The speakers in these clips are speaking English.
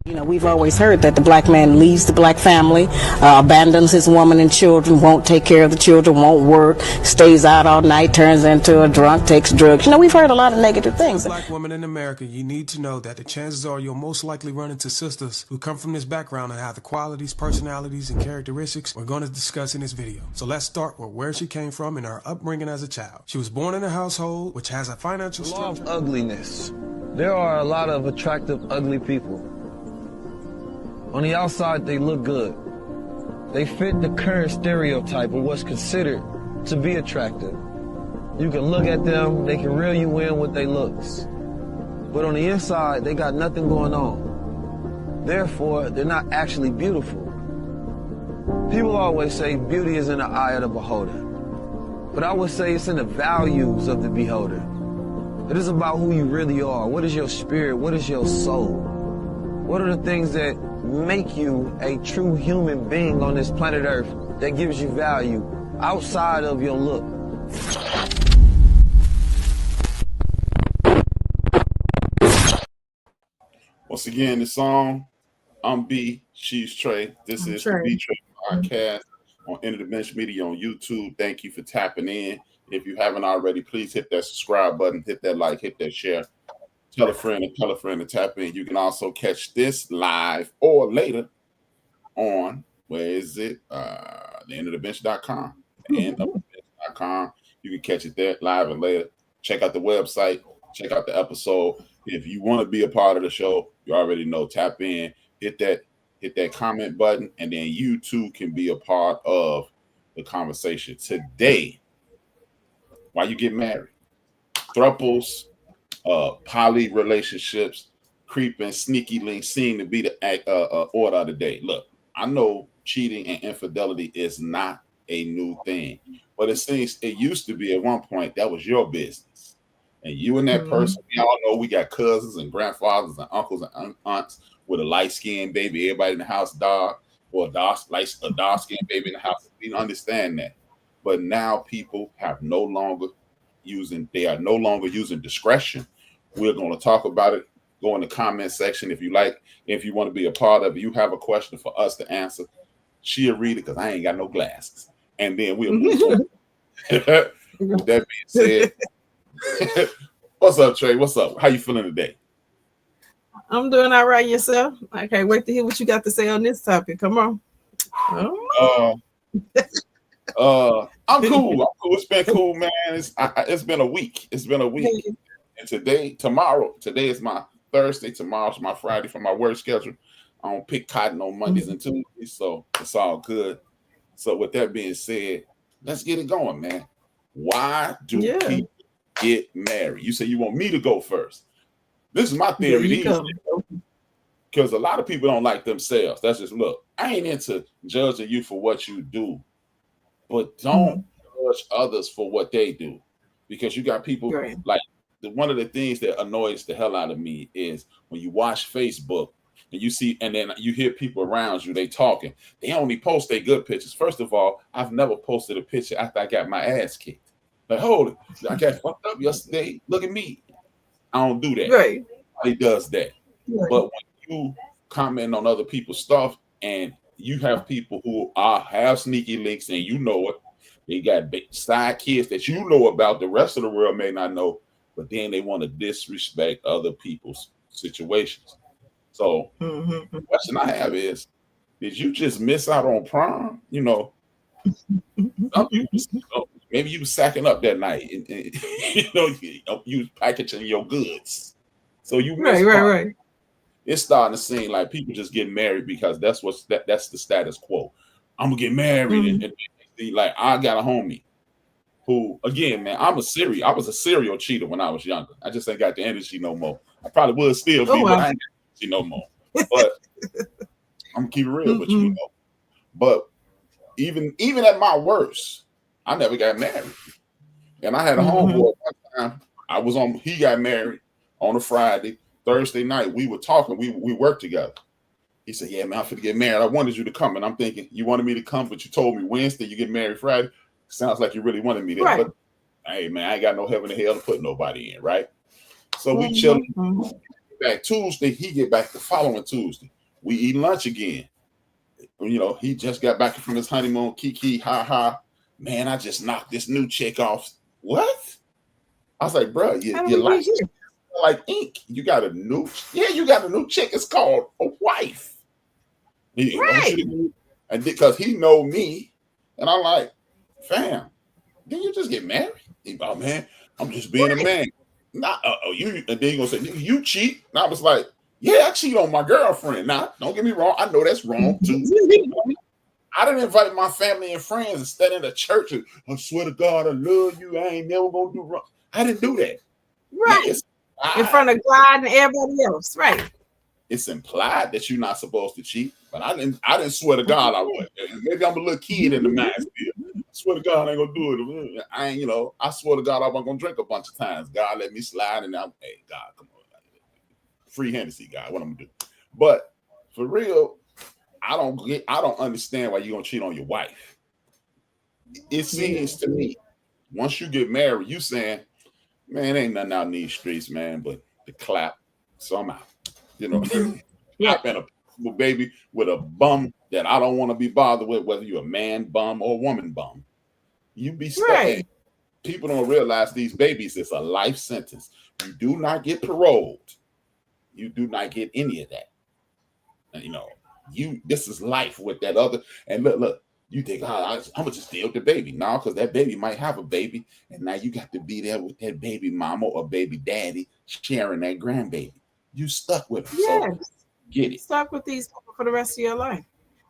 You know, we've always heard that the black man leaves the black family, abandons his woman and children, won't take care of the children, won't work, stays out all night, turns into a drunk, takes drugs. You know, we've heard a lot of negative things. Black women in America, you need to know that the chances are you'll most likely run into sisters who come from this background and have the qualities, personalities, and characteristics we're going to discuss in this video. So let's start with where she came from and her upbringing as a child. She was born in a household which has a financial structure. Law of ugliness. There are a lot of attractive, ugly people. On the outside, they look good. They fit the current stereotype of what's considered to be attractive. You can look at them, they can reel you in with their looks. But on the inside, they got nothing going on. Therefore, they're not actually beautiful. People always say beauty is in the eye of the beholder. But I would say it's in the values of the beholder. It is about who you really are. What is your spirit? What is your soul? What are the things that make you a true human being on this planet Earth that gives you value outside of your look? Once again, the song, I'm B, she's Trey. This is the B-Trey podcast on Enter the Bench Media on YouTube. Thank you for tapping in. If you haven't already, please hit that subscribe button, hit that like, hit that share. Tell a friend to tap in. You can also catch this live or later on, where is it? TheEndOfTheBench.com. TheEndOfTheBench.com. You can catch it there live and later. Check out the website. Check out the episode. If you want to be a part of the show, you already know. Tap in, hit that comment button, and then you too can be a part of the conversation. Today, why you get married? Thruples, poly relationships, creeping, sneaky links seem to be the order of the day. Look, I know cheating and infidelity is not a new thing, but it seems it used to be at one point that was your business. And you and that person, we all know we got cousins and grandfathers and uncles and aunts with a light-skinned baby. Everybody in the house dark, or a dark-skinned baby in the house. We understand that. But now people have no longer using discretion. We're going to talk about it. Go in the comment section if you like. If you want to be a part of it, you have a question for us to answer. She'll read it because I ain't got no glasses. And then we'll move on. With that being said, what's up, Trey? What's up? How you feeling today? I'm doing all right. Yourself? I can't wait to hear what you got to say on this topic. Come on. I'm cool. It's been cool, man. It's been a week. And today is my Thursday. Tomorrow's my Friday for my work schedule. I don't pick cotton on Mondays and Tuesdays, so it's all good. So with that being said, let's get it going, man. Why do people get married? You say you want me to go first. This is my theory. Because a lot of people don't like themselves. That's just, look, I ain't into judging you for what you do, but don't judge others for what they do. Because you got people like one of the things that annoys the hell out of me is when you watch Facebook and you see, and then you hear people around you, they talking. They only post their good pictures. First of all, I've never posted a picture after I got my ass kicked. Like, hold it, I got fucked up yesterday. Look at me. I don't do that. Right. Nobody does that. Right. But when you comment on other people's stuff and you have people who have sneaky links and you know it, they got side kids that you know about, the rest of the world may not know, but then they want to disrespect other people's situations. So the question I have is, did you just miss out on prom? You know, maybe you was sacking up that night and you was packaging your goods. So you missed right. It's starting to seem like people just get married because that's the status quo. I'm gonna get married and like I got a homie who, again, man, I was a serial cheater when I was younger. I just ain't got the energy no more. I probably would still be, but I ain't got the energy no more. But I'm gonna keep it real with you, But even at my worst, I never got married. And I had a homeboy one time. He got married on a Friday. Thursday night, we were talking. We worked together. He said, "Yeah, man, I'm finna get married. I wanted you to come." And I'm thinking, you wanted me to come, but you told me Wednesday you get married Friday. Sounds like you really wanted me there. Right. But hey, man, I ain't got no heaven or hell to put nobody in, right? So we chilling. Back Tuesday, he get back the following Tuesday. We eat lunch again. You know, he just got back from his honeymoon. Kiki, ha ha. Man, I just knocked this new chick off. What? I was like, bro, you like ink. You got a new chick. It's called a wife. Right. And because he know me, and I'm like, fam, didn't you just get married? He, oh man, I'm just being a man. Not you. And then you gonna say you cheat? And I was like, yeah, I cheat on my girlfriend. Now, don't get me wrong. I know that's wrong too. I didn't invite my family and friends and stand in the church and I swear to God, I love you. I ain't never gonna do wrong. I didn't do that. Right. In front of God and everybody else. Right. It's implied that you're not supposed to cheat, but I didn't swear to God I would. Maybe I'm a little kid in the mind still. I swear to God I ain't gonna do it. I ain't, I swear to God I wasn't gonna drink a bunch of times. God let me slide and I'm, hey God, come on. Free Hennessy, God, what I'm gonna do. But for real, I don't understand why you're gonna cheat on your wife. It seems to me, once you get married, you saying, man, ain't nothing out in these streets, man, but the clap. So I'm out. I've been a baby with a bum that I don't want to be bothered with, whether you're a man bum or a woman bum. You be stuck. Right. People don't realize these babies, it's a life sentence. You do not get paroled. You do not get any of that. And, this is life with that other. And look, you think, I'm gonna just deal with the baby. No, because that baby might have a baby, and now you got to be there with that baby mama or baby daddy sharing that grandbaby. You stuck with them. Yes. So get it. Stuck with these people for the rest of your life.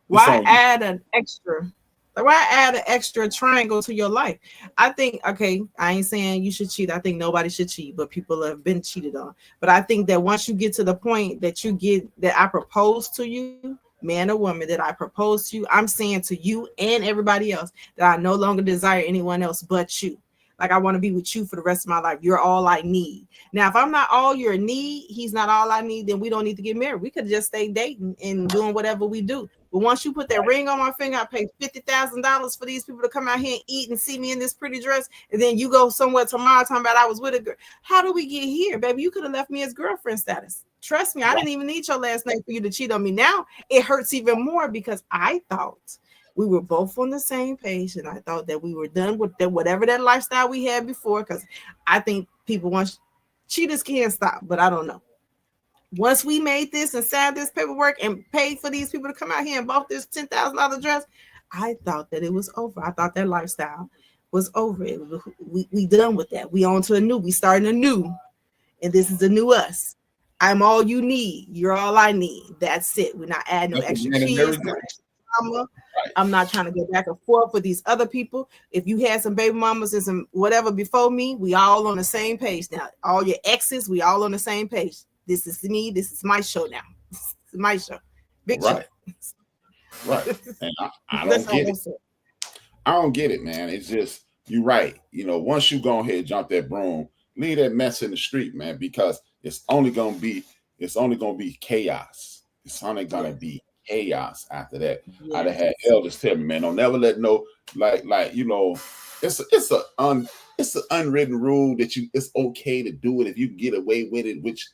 Why add an extra? Why add an extra triangle to your life? I think, okay, I ain't saying you should cheat. I think nobody should cheat, but people have been cheated on. But I think that once you get to the point that I propose to you, man or woman, that I propose to you, I'm saying to you and everybody else that I no longer desire anyone else but you. Like, I want to be with you for the rest of my life. You're all I need. Now, if I'm not all your need, he's not all I need, then we don't need to get married. We could just stay dating and doing whatever we do. But once you put that ring on my finger, I paid $50,000 for these people to come out here and eat and see me in this pretty dress. And then you go somewhere tomorrow talking about I was with a girl. How do we get here, baby? You could have left me as girlfriend status. Trust me, I didn't even need your last name for you to cheat on me. Now it hurts even more because I thought we were both on the same page, and I thought that we were done with whatever that lifestyle we had before. Because I think cheaters can't stop, but I don't know. Once we made this and signed this paperwork and paid for these people to come out here and bought this $10,000 dress, I thought that it was over. I thought that lifestyle was over. We done with that. We on to a new. We starting anew, and this is a new us. I'm all you need. You're all I need. That's it. We're not adding no extra kids. I'm not trying to go back and forth with these other people. If you had some baby mamas and some whatever before me, we all on the same page now. All your exes, we all on the same page. This is me. This is my show now. This is my show. Big show. Right. And I don't get it. I don't get it, man. It's just, you're right. Once you go ahead and jump that broom, leave that mess in the street, man, because it's only gonna be chaos. It's only gonna be chaos after that. Yes. I'd have had elders tell me, man, don't never let it's an unwritten rule that it's okay to do it if you get away with it, which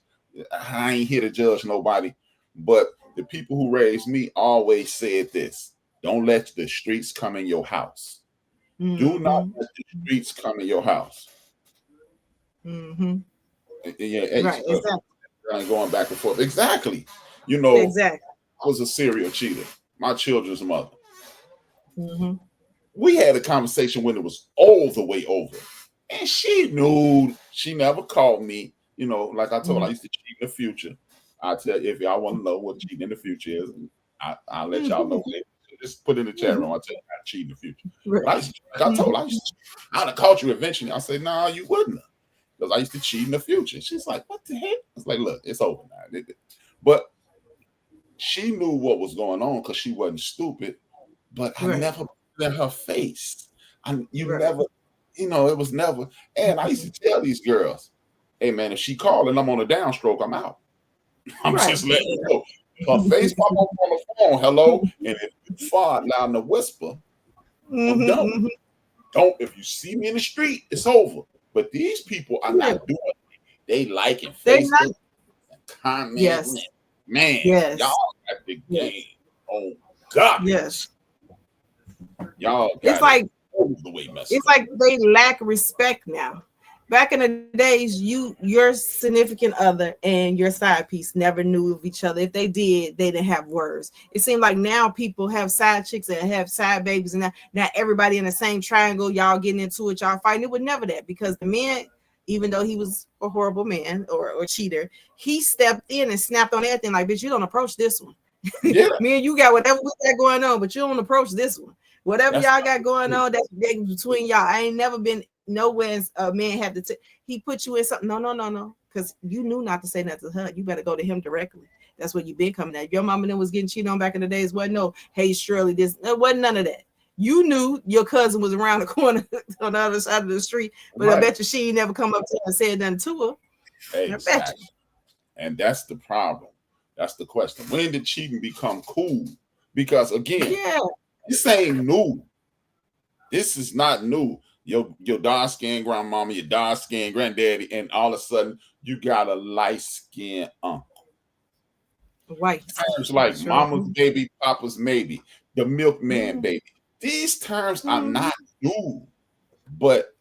I ain't here to judge nobody, but the people who raised me always said this: don't let the streets come in your house. Mm-hmm. Do not let the streets come in your house. Mm-hmm. Yeah, right, exactly. Going back and forth. Exactly. Exactly. I was a serial cheater. My children's mother. Mm-hmm. We had a conversation when it was all the way over, and she knew. She never called me. Like I told her, I used to cheat in the future. I tell you, if y'all want to know what cheating in the future is, I'll let y'all know. Just put in the chat room. I'll tell you how to cheat in the future. Right. I told her, I'd have caught you eventually. I said, no, you wouldn't have. Because I used to cheat in the future. She's like, what the heck? I was like, look, it's over now. But she knew what was going on because she wasn't stupid. But I never put in her face. Never, it was never. And I used to tell these girls, hey, man, if she called and I'm on a downstroke, I'm out. I'm just letting you know. Her face pop up on the phone, hello, and if you fart loud in the whisper, I'm done. Don't, if you see me in the street, it's over. But these people are not doing it. They liking Facebook and commenting. Yes. Man, y'all at the game. Oh God. Yes. Y'all it's like the way it's like they lack respect now. Back in the days, your significant other and your side piece never knew of each other. If they did, they didn't have words. It seemed like now people have side chicks and have side babies, and now everybody in the same triangle, y'all getting into it, y'all fighting. It was never that, because the man, even though he was a horrible man or cheater, he stepped in and snapped on everything. Like, bitch, you don't approach this one. Yeah. Me and you got whatever we got going on, but you don't approach this one. Whatever y'all got going on, that's between y'all. I ain't never been nowhere a man had to he put you in something. No, because you knew not to say nothing to her. You better go to him directly. That's what you been coming at. Your mama then was getting cheated on back in the days. Wasn't no, hey Shirley, this wasn't none of that. You knew your cousin was around the corner on the other side of the street, but I bet you she ain't never come up to her and said nothing to her. Exactly. And that's the problem. That's the question. When did cheating become cool? Because again, this ain't new. This is not new. Your dark-skinned grandmama, your dark-skinned granddaddy, and all of a sudden you got a light-skinned uncle. White. Terms like mama's baby, papa's maybe, the milkman baby. These terms are not new, but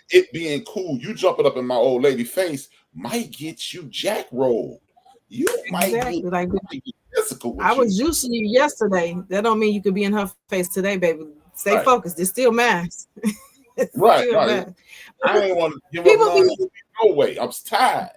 it being cool, you jumping up in my old lady face might get you jack rolled. You might get physical with I was juicing you yesterday. That don't mean you could be in her face today, baby. Stay focused. It's still mass. Right. I ain't want to give up no way. I'm tired.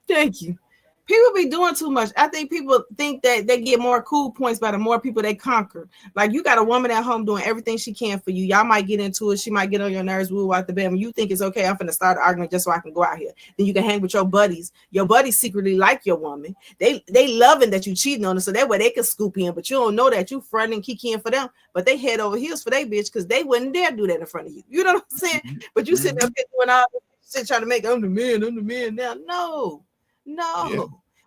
Thank you. People be doing too much. I think people think that they get more cool points by the more people they conquer. Like, you got a woman at home doing everything she can for you. Y'all might get into it. She might get on your nerves, woo out the bed. When you think it's okay, I'm finna start an argument just so I can go out here. Then you can hang with your buddies. Your buddies secretly like your woman. They loving that you cheating on them, so that way they can scoop in. But you don't know that you fronting kicking for them. But they head over heels for they bitch because they wouldn't dare do that in front of you. You know what I'm saying? But you sitting up here doing all this shit trying to make I'm the man now. No.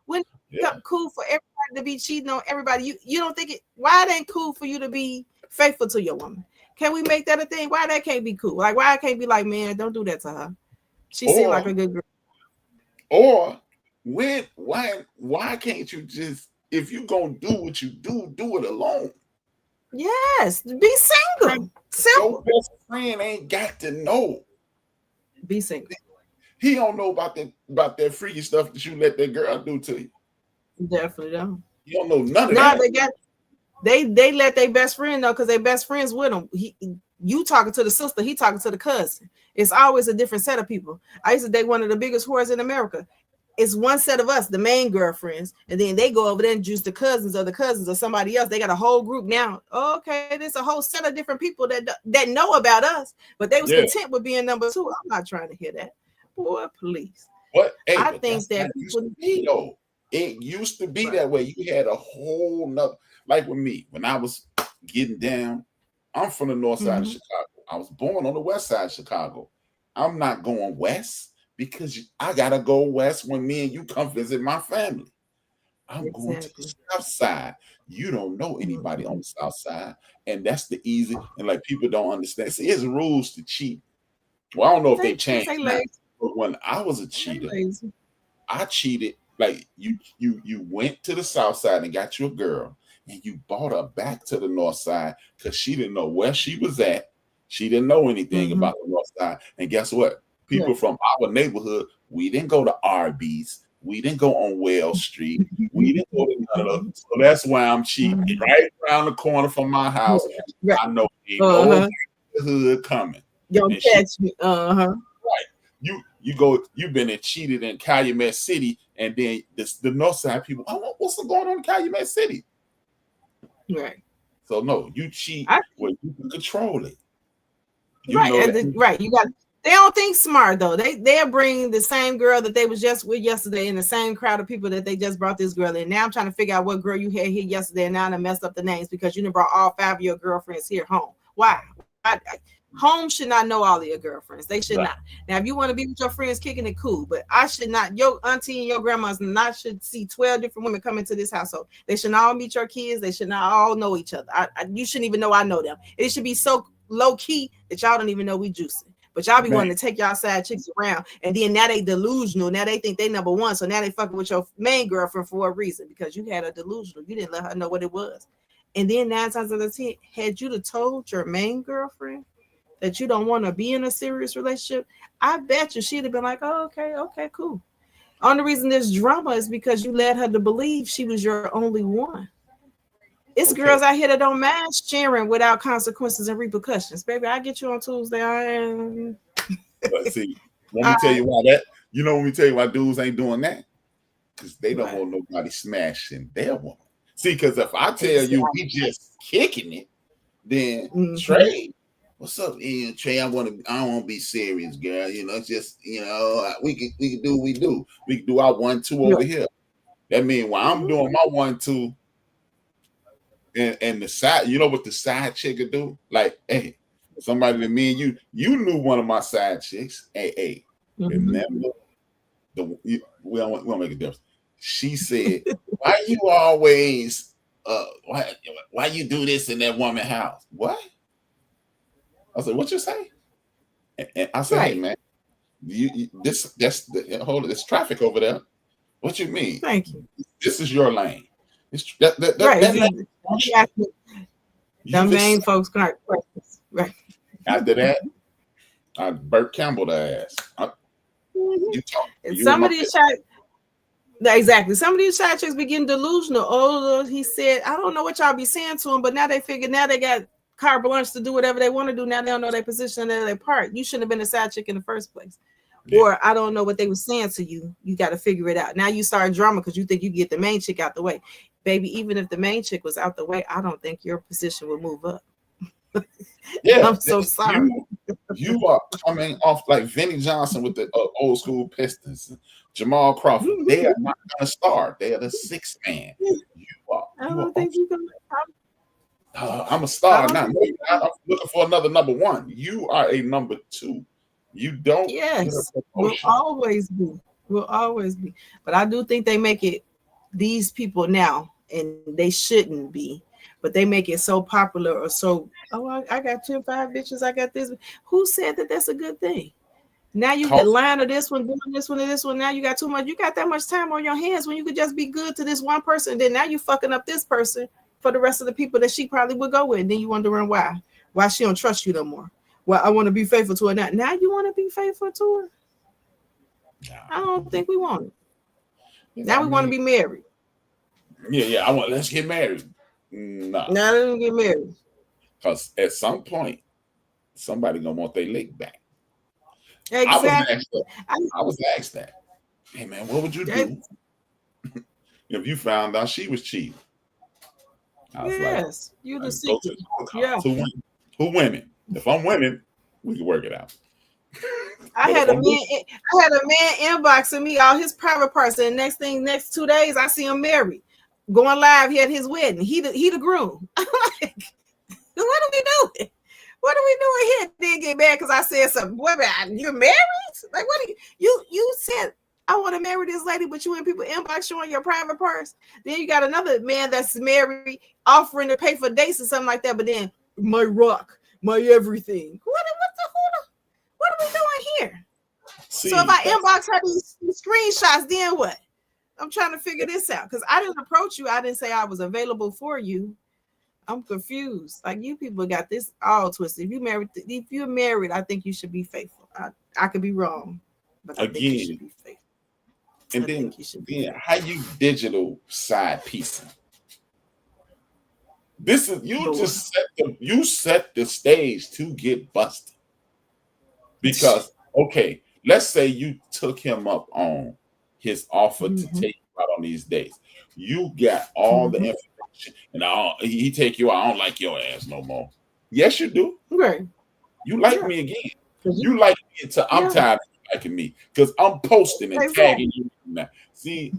When it's cool for everybody to be cheating on everybody, you don't think it? Why it ain't cool for you to be faithful to your woman? Can we make that a thing? Why that can't be cool? Like, why I can't be like, man, don't do that to her. She seemed like a good girl. Or why can't you just, if you gonna do what you do it alone? Yes, be single. Simple. Your best friend ain't got to know. Be single. He don't know about that freaky stuff that you let that girl do to you. Definitely don't. You don't know none of that. They let their best friend know because their best friends with them. You talking to the sister, he talking to the cousin. It's always a different set of people. I used to date one of the biggest whores in America. It's one set of us, the main girlfriends, and then they go over there and juice the cousins or somebody else. They got a whole group now. Okay, there's a whole set of different people that know about us, but they was content with being number two. I'm not trying to hear that. Boy, please. I think that people it used to be that way. You had a whole nother, like with me, when I was getting down, I'm from the north side of Chicago. I was born on the west side of Chicago. I'm not going west because I gotta go west when me and you come visit my family. I'm going to the south side. You don't know anybody on the south side, and that's the easy. And like people don't understand. See, it's rules to cheat. Well, I don't know if they changed. But when I was a cheater, I cheated. Like you went to the south side and got you a girl, and you brought her back to the north side because she didn't know where she was at. She didn't know anything about the north side. And guess what? People from our neighborhood, we didn't go to Arby's. We didn't go on Wells Street. We didn't go to none of those. So that's why I'm cheating. Right around the corner from my house. I know ain't no hood coming. Don't catch me. Right. You've been and cheated in Calumet City, and then the north side people, what's going on in Calumet City? Right. So no, you cheat where you can control it. You got. They don't think smart though. They'll bring the same girl that they was just with yesterday in the same crowd of people that they just brought this girl in. Now I'm trying to figure out what girl you had here yesterday, and now I messed up the names because you done brought all 5 of your girlfriends here home. Why? Home should not know all of your girlfriends. They should not. Now, if you want to be with your friends kicking it, cool. But I should not. Your auntie and your grandmas should see 12 different women come into this household. They should not all meet your kids. They should not all know each other. You shouldn't even know I know them. It should be so low key that y'all don't even know we juicing. But y'all be wanting to take y'all side chicks around, and then now they delusional. Now they think they number one, so now they fucking with your main girlfriend for a reason because you had a delusional. You didn't let her know what it was. And then 9 times out of 10, had you told your main girlfriend that you don't want to be in a serious relationship, I bet you she'd have been like, oh, okay, cool. Only reason there's drama is because you led her to believe she was your only one. It's girls out here that don't mind sharing without consequences and repercussions. Baby, I get you on Tuesday. But see, let me tell you why that. You know, let me tell you why dudes ain't doing that. Because they don't want nobody smashing their woman. See, because if I tell you we just kicking it, then Trey, what's up, Trey? I don't want to be serious, girl. You know, it's just, you know, we can do what we do. We can do our 1-2 over here. That means while I'm doing my 1-2, and the side, you know what the side chick would do? Like, hey, somebody that me and you knew one of my side chicks. Hey, remember we don't make a difference. She said, why you always why you do this in that woman's house? What? I said, what you say? And I said, hey man, there's traffic over there. What you mean? Thank you. This is your lane. The main folks can't practice. Right. After that, I Burt Campbell the ass. Some of these side chicks be getting delusional. Oh, he said, I don't know what y'all be saying to him, but now they figure now they got carte blanche to do whatever they want to do. Now they don't know their position and their part. You shouldn't have been a side chick in the first place. Yeah. Or I don't know what they were saying to you. You got to figure it out. Now you start drama because you think you get the main chick out the way. Baby, even if the main chick was out the way, I don't think your position would move up. Yeah, I'm so sorry. You are coming off like Vinnie Johnson with the old school Pistons. Jamal Crawford. They are not going to start. They are the sixth man. I don't think you're going to. I'm a star now. I'm looking for another number one. You are a number two. You don't. Yes, we'll always be. We'll always be. But I do think they make it, these people now, and they shouldn't be, but they make it so popular or so, I got 5 bitches, I got this. Who said that that's a good thing? Now you get line of this one, doing this one, and this one. Now you got too much. You got that much time on your hands when you could just be good to this one person. Then now you fucking up this person for the rest of the people that she probably would go with. And then you wondering why she don't trust you no more. Well, I want to be faithful to her now. Now you want to be faithful to her? No. I don't think we want it. Now we want to be married. Yeah. Let's get married. No. Now let's get married. Because at some point, somebody gonna want their lick back. Exactly. I was asked that. Hey man, what would you do if you found out she was cheating? Yes, you the secret. Yeah. Who winning? If I'm winning, we can work it out. I had a man inboxing me all his private parts, and next 2 days I see him married, going live. He had his wedding. He the groom. I'm like, what are we doing? What are we doing here? Didn't get mad because I said something. What about you're married? Like, what are you said? I want to marry this lady, but you and people inbox showing your private parts. Then you got another man that's married offering to pay for dates or something like that. But then my rock, my everything. What are we doing here? See, so if I inbox her these screenshots, then what? I'm trying to figure this out because I didn't approach you. I didn't say I was available for you. I'm confused. Like, you people got this all twisted. If you're married, I think you should be faithful. I could be wrong, but I think you should be faithful. And then how you digital side piecing? This is you set the stage to get busted. Because let's say you took him up on his offer to take you out on these dates. You got all the information, and he take you out. I don't like your ass no more. Yes, you do. Right. You like me again. You like me until I'm tired of you liking me because I'm posting and tagging you now. See,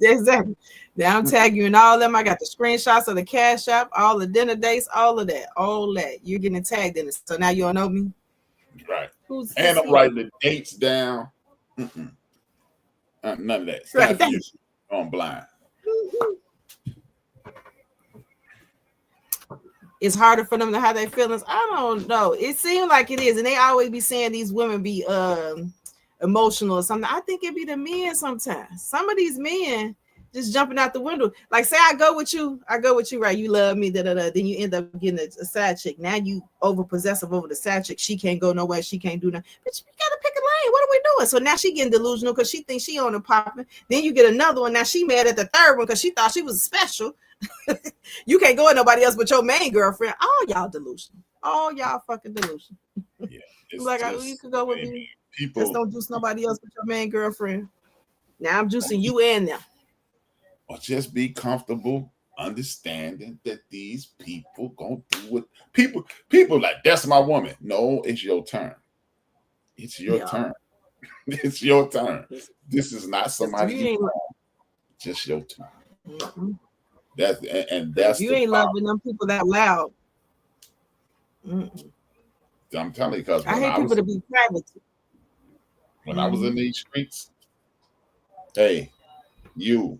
exactly. Now I'm tagging you in all of them. I got the screenshots of the cash app, all the dinner dates, all of that. All that you're getting tagged in it. So now you don't know me. Right. And I'm writing the dates down. None of that. Right. I'm blind. it's harder for them to have their feelings. I don't know. It seems like it is, and they always be saying these women be emotional or something. I think it be the men sometimes. Some of these men just jumping out the window. Like, say I go with you, right? You love me, Then you end up getting a side chick. Now you over possessive over the side chick. She can't go nowhere. She can't do nothing. But you gotta pick a lane. What are we doing? So now she getting delusional because she thinks she on the popping. Then you get another one. Now she mad at the third one because she thought she was special. You can't go with nobody else but your main girlfriend. All y'all delusional. All y'all fucking delusional. Yeah, like you could go with me. People just don't juice nobody else but your main girlfriend. Now I'm juicing you and them. Or just be comfortable understanding that these people gonna do what people like, that's my woman. No, it's your turn. It's your turn. It's your turn. This is not somebody just your turn. Mm-hmm. That's you ain't loving them people that loud. I'm telling you, because I hate people to be private. When I was in these streets, hey, you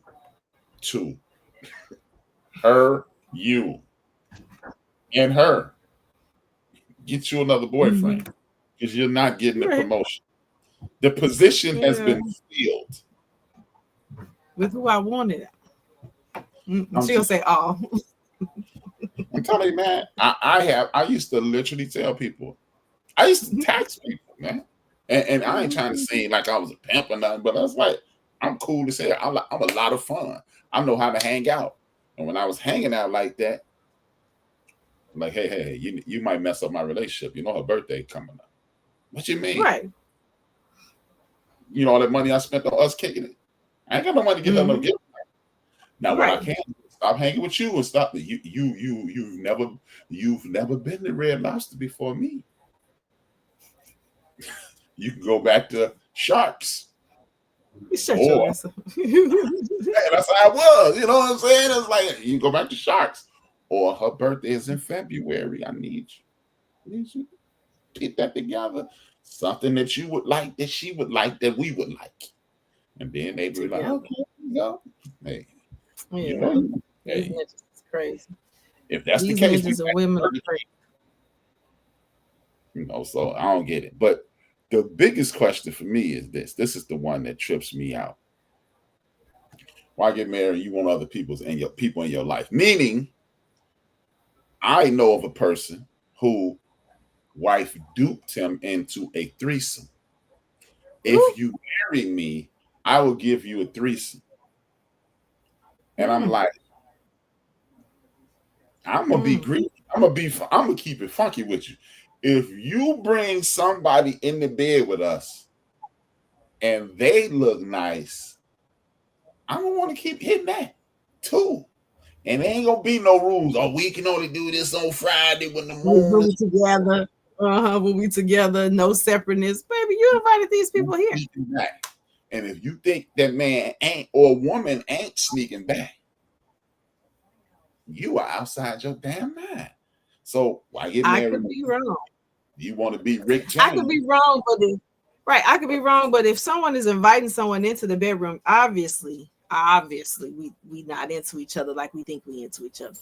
too, her, you, and her, get you another boyfriend because you're not getting the promotion. The position has been filled with who I wanted. She'll say, "Oh." I'm telling you, man. I used to literally tell people. I used to tax people, man. And I ain't trying to seem like I was a pimp or nothing, but I was like, I'm cool to say I'm a lot of fun. I know how to hang out. And when I was hanging out like that, I'm like, hey, you might mess up my relationship. You know, her birthday coming up. What you mean? Right. You know all that money I spent on us kicking it. I ain't got no money to get her no gift. Now what I can stop hanging with you and stop the you've never been to Red Lobster before me. You can go back to Sharps. Shut your ass up. That's how I was. You know what I'm saying? It's like you can go back to Sharks. Or her birthday is in February. I need you to get that together. Something that you would like, that she would like, that we would like. And then they be like, okay, hey, you know, hey, it's crazy. If that's these the case, women are crazy. You know, so I don't get it. But the biggest question for me is this. This is the one that trips me out. Why get married? You want other people in your life. Meaning, I know of a person who wife duped him into a threesome. If you marry me, I will give you a threesome. And I'm like, I'm gonna be greedy. I'm gonna keep it funky with you. If you bring somebody in the bed with us and they look nice, I'm gonna want to keep hitting that too. And there ain't gonna be no rules. Oh, we can only do this on Friday when the moon we'll be together. We'll be together, no separateness. Baby, you invited these people here. And if you think that man ain't or woman ain't sneaking back, you are outside your damn mind. So why get married? I could be wrong. You want to be Rick James? I could be wrong, I could be wrong, but if someone is inviting someone into the bedroom, obviously we not into each other like we think we into each other.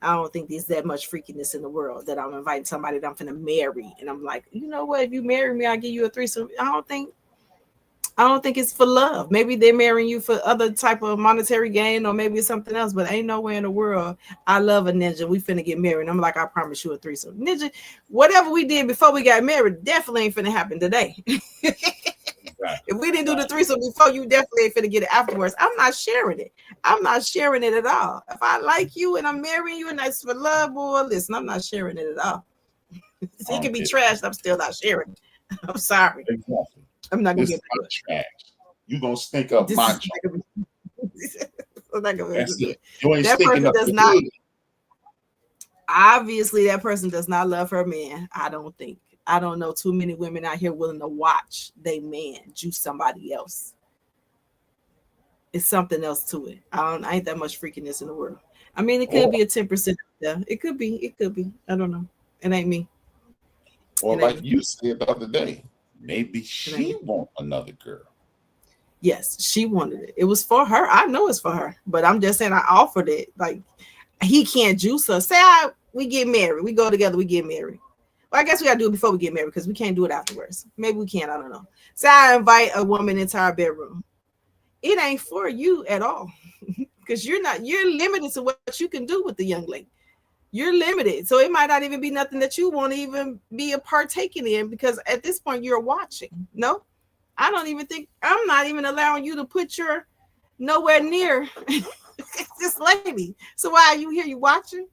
I don't think there's that much freakiness in the world that I'm inviting somebody that I'm finna marry, and I'm like, you know what? If you marry me, I'll give you a threesome. I don't think it's for love. Maybe they're marrying you for other type of monetary gain, or maybe it's something else. But ain't nowhere in the world I love a ninja. We finna get married. I'm like, I promise you a threesome, ninja. Whatever we did before we got married definitely ain't finna happen today. If we didn't do the threesome before, you definitely ain't finna get it afterwards. I'm not sharing it. I'm not sharing it at all. If I like you and I'm marrying you and that's for love, boy, listen, I'm not sharing it at all. It can be trashed. I'm still not sharing it. I'm sorry. Exactly. I'm not gonna get trash. You gonna stink up my joint. That's it. You ain't stinking up the good. Obviously, that person does not love her man. I don't know too many women out here willing to watch they man juice somebody else. It's something else to it. I ain't that much freakiness in the world. I mean, it could be a 10%. Yeah, it could be. I don't know. It ain't me. Or like you said the other day, maybe she want another girl. Yes, she wanted it. It was for her. I know it's for her, but I'm just saying I offered it. Like, he can't juice her. Say we get married. We go together, we get married. Well, I guess we gotta do it before we get married because we can't do it afterwards. Maybe we can, I don't know. So I invite a woman into our bedroom. It ain't for you at all. Because you're limited to what you can do with the young lady. You're limited. So it might not even be nothing that you want to even be a partaking in, because at this point you're watching. No, I'm not even allowing you to put your nowhere near this lady. So why are you here? You watching?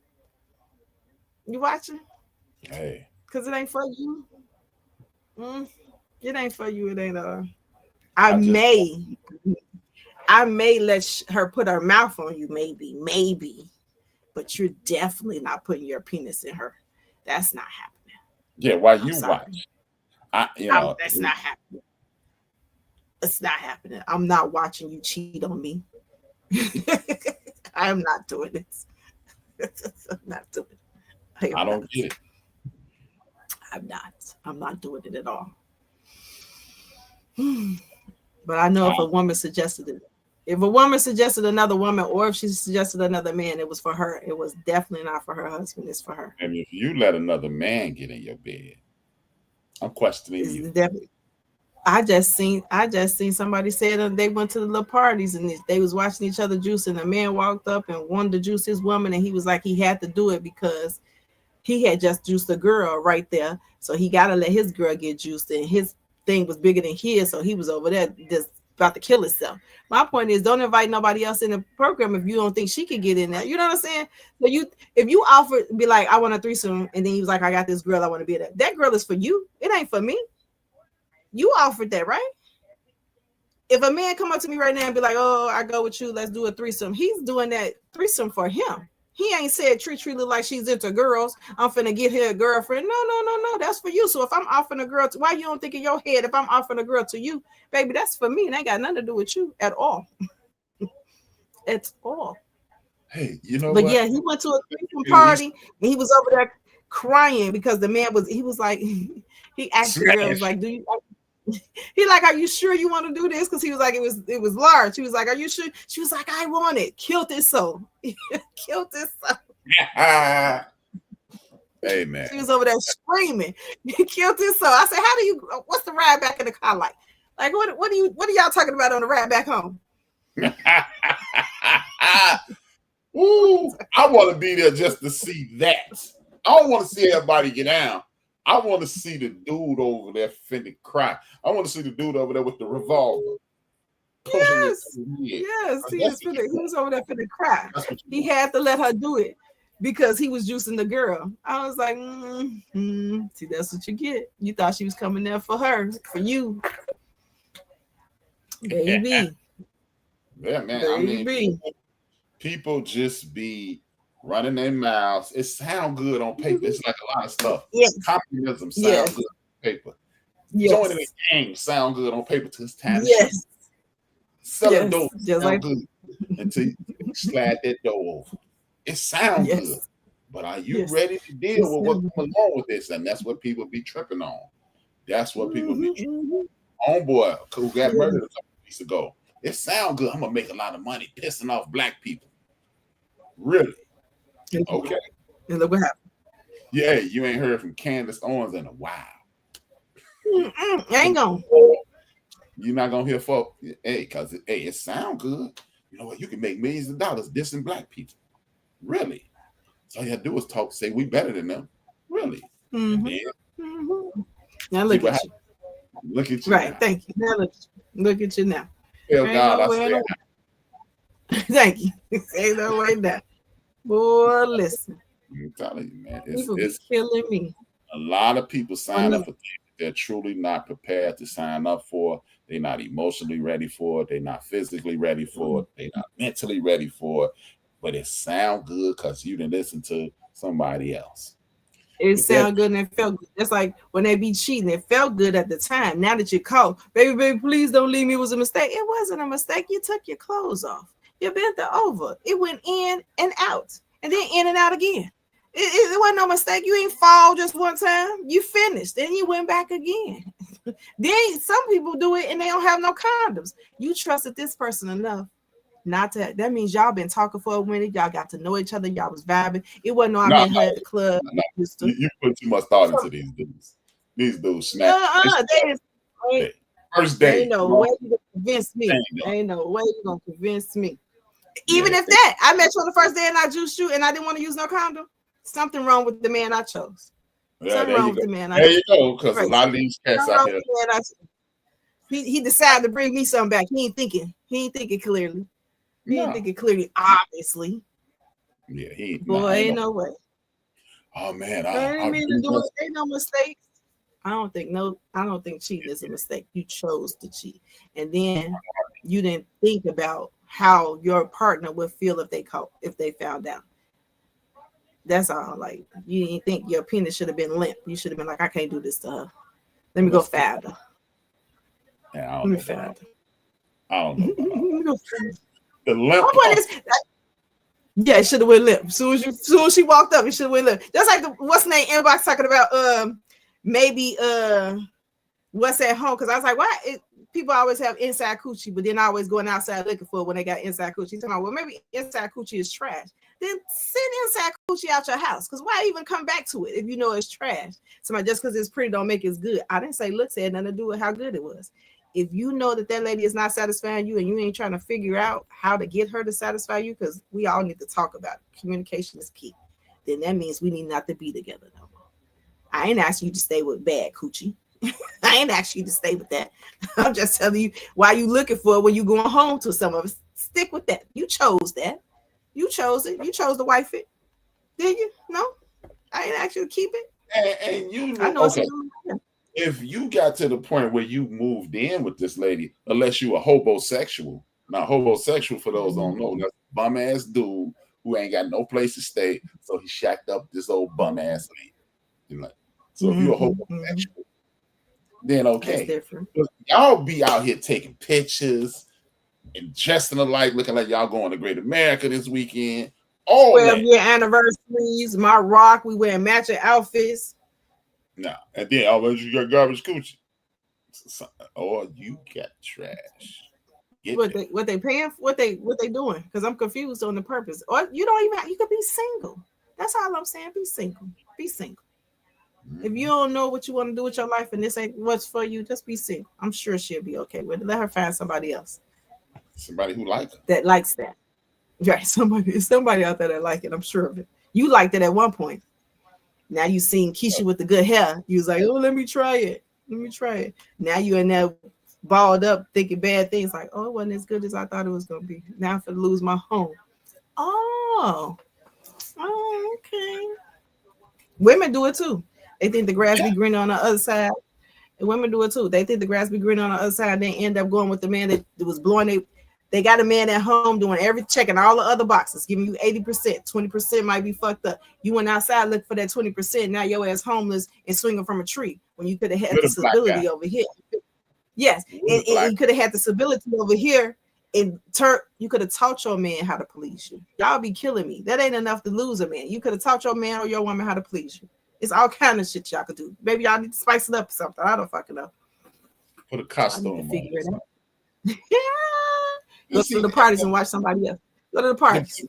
You watching? Hey. Because it ain't for you. It ain't for you. It ain't I may let her put her mouth on you, maybe, but you're definitely not putting your penis in her. That's not happening. Yeah, while you watch, that's not happening. It's not happening. I'm not watching you cheat on me. I am not doing this. I'm not doing it. I don't get it. I'm not doing it at all. But I know if a woman suggested it. If a woman suggested another woman, or if she suggested another man, it was for her. It was definitely not for her husband. It's for her. And if you let another man get in your bed, I'm questioning you. Definitely. I just seen somebody say that they went to the little parties and they was watching each other juice, and a man walked up and wanted to juice his woman, and he was like, he had to do it because he had just juiced a girl right there, so he got to let his girl get juiced, and his thing was bigger than his, so he was over there just about to kill himself. My point is, don't invite nobody else in the program if you don't think she can get in there. You know what I'm saying? So if you offer, be like, I want a threesome, and then he was like, I got this girl, I want to be there. That girl is for you. It ain't for me. You offered that, right? If a man come up to me right now and be like, oh, I go with you, let's do a threesome, he's doing that threesome for him. He ain't said treat look like she's into girls, I'm finna get her a girlfriend. No, that's for you. So if I'm offering a girl why you don't think in your head, if I'm offering a girl to you, baby, that's for me, and ain't got nothing to do with you at all. It's all. Hey, you know but what? Yeah, he went to a threesome party and he was over there crying because the man he was like, he asked the girl, was like, do you he like, are you sure you want to do this? Because he was like, it was large. He was like, are you sure? She was like, I want it. Killed it so. Killed it so. Hey man. She was over there screaming. Killed it so. I said, what's the ride back in the car like? Like what are y'all talking about on the ride back home? Ooh, I want to be there just to see that. I don't want to see everybody get down. I want to see the dude over there finna cry. I want to see the dude over there with the revolver. Yes. He was over there finna cry. He had to let her do it because he was juicing the girl. I was like, see, that's what you get. You thought she was coming there for her, for you. Baby. Yeah, man. Baby. I mean, people just be running their mouths. It sounds good on paper. It's like a lot of stuff. Yes. Communism sounds good on paper. Yes. Joining the gang sound good on paper till it's time. Yes. Selling dope sound good until you slide that door over. It sounds good. But are you ready to deal with what's going on with this? And that's what people be tripping on. That's what people be tripping on. Homeboy who got murdered a couple weeks ago. It sounds good. I'm gonna make a lot of money pissing off black people. Really? Okay. And look what happened. Yeah, you ain't heard from Candace Owens in a while. Ain't gonna. You're not gonna hear folk, because it sounds good. You know what? You can make millions of dollars dissing black people. Really? So all you have to do is talk, say we better than them. Really? Now look at you. Look at you. Right. Now. Thank you. Now look at you now. Tell God I said. Thank you. Ain't no way down. Boy, listen. I'm telling you, man. It's killing me. A lot of people sign up for things they're truly not prepared to sign up for. They're not emotionally ready for it. They're not physically ready for it. They're not mentally ready for it. But it sounds good because you didn't listen to somebody else. It sounded good and it felt good. It's like when they be cheating, it felt good at the time. Now that you're caught, baby, please don't leave me. It was a mistake. It wasn't a mistake. You took your clothes off. You bent it over. It went in and out, and then in and out again. It wasn't no mistake. You ain't fall just one time. You finished, then you went back again. Then some people do it and they don't have no condoms. You trusted this person enough not to. That means y'all been talking for a minute. Y'all got to know each other. Y'all was vibing. It wasn't no I met her at the club. No. You put too much thought into these dudes. These dudes snap. First day. Ain't no way you gonna convince me. Ain't no way you gonna convince me. Even if that, I met you on the first day and I juiced you and I didn't want to use no condom. Something wrong with the man I chose. Something wrong with the man I chose. There you go, because a lot of these cats out here. He decided to bring me something back. He ain't thinking clearly. He ain't thinking clearly, obviously. Yeah, ain't no way. Oh man, ain't no mistakes. I don't think cheating is a mistake. You chose to cheat, and then you didn't think about how your partner would feel if they found out. That's all. Like, you didn't think your penis should have been limp. You should have been like, I can't do this to her. Let me go find her. Yeah, Let me find her. I don't know. The limp. Yeah, it should have went limp. Soon as she walked up, it should have went limp. Just like what's name inbox talking about maybe what's at home, because I was like, why people always have inside coochie, but then always going outside looking for it when they got inside coochie. Talking about, well, maybe inside coochie is trash. Then send inside coochie out your house, because why even come back to it if you know it's trash? Somebody, just because it's pretty don't make it good. I didn't say looks had nothing to do with how good it was. If you know that lady is not satisfying you and you ain't trying to figure out how to get her to satisfy you, because we all need to talk about it. Communication is key. Then that means we need not to be together no more. I ain't asking you to stay with bad coochie. I ain't asking you to stay with that. I'm just telling you why you looking for it when you going home to some of us. Stick with that. You chose that. You chose it. You chose to wife it. Did you? No? I ain't asked you to keep it. And you know, I know okay. If you got to the point where you moved in with this lady, unless you a hobosexual. Now, hobosexual, for those who don't know, that's a bum ass dude who ain't got no place to stay, so he shacked up this old bum ass lady. You know? So if you're a hobosexual, then okay. But y'all be out here taking pictures and dressing alike, looking like y'all going to Great America this weekend. 12-year anniversaries, my rock, we wearing matching outfits. No, and then you got garbage coochie, or you got trash. What they paying? What they doing? Because I'm confused on the purpose. Or you don't even. You could be single. That's all I'm saying. Be single. Be single. If you don't know what you want to do with your life and this ain't what's for you, just be single. I'm sure she'll be okay with it. Let her find somebody else. Somebody who likes it. That likes that. Right. Somebody out there that like it. I'm sure of it. You liked it at one point. Now you seen Keisha with the good hair. You was like, oh, let me try it. Let me try it. Now you in there balled up thinking bad things like, oh, it wasn't as good as I thought it was going to be. Now I'm going to lose my home. Oh, okay. Women do it too. They think the grass be greener on the other side. And women do it too. They think the grass be greener on the other side. They end up going with the man that was blowing. They got a man at home doing checking all the other boxes, giving you 80%. 20% might be fucked up. You went outside looking for that 20%. Now your ass homeless and swinging from a tree when you could have had the stability over here. Yes, and you could have had the stability over here. And you could have taught your man how to please you. Y'all be killing me. That ain't enough to lose a man. You could have taught your man or your woman how to please you. It's all kind of shit y'all could do. Maybe y'all need to spice it up or something. I don't fucking know. Put a costume on. Yeah. Go to the parties and watch somebody else. Go to the parties.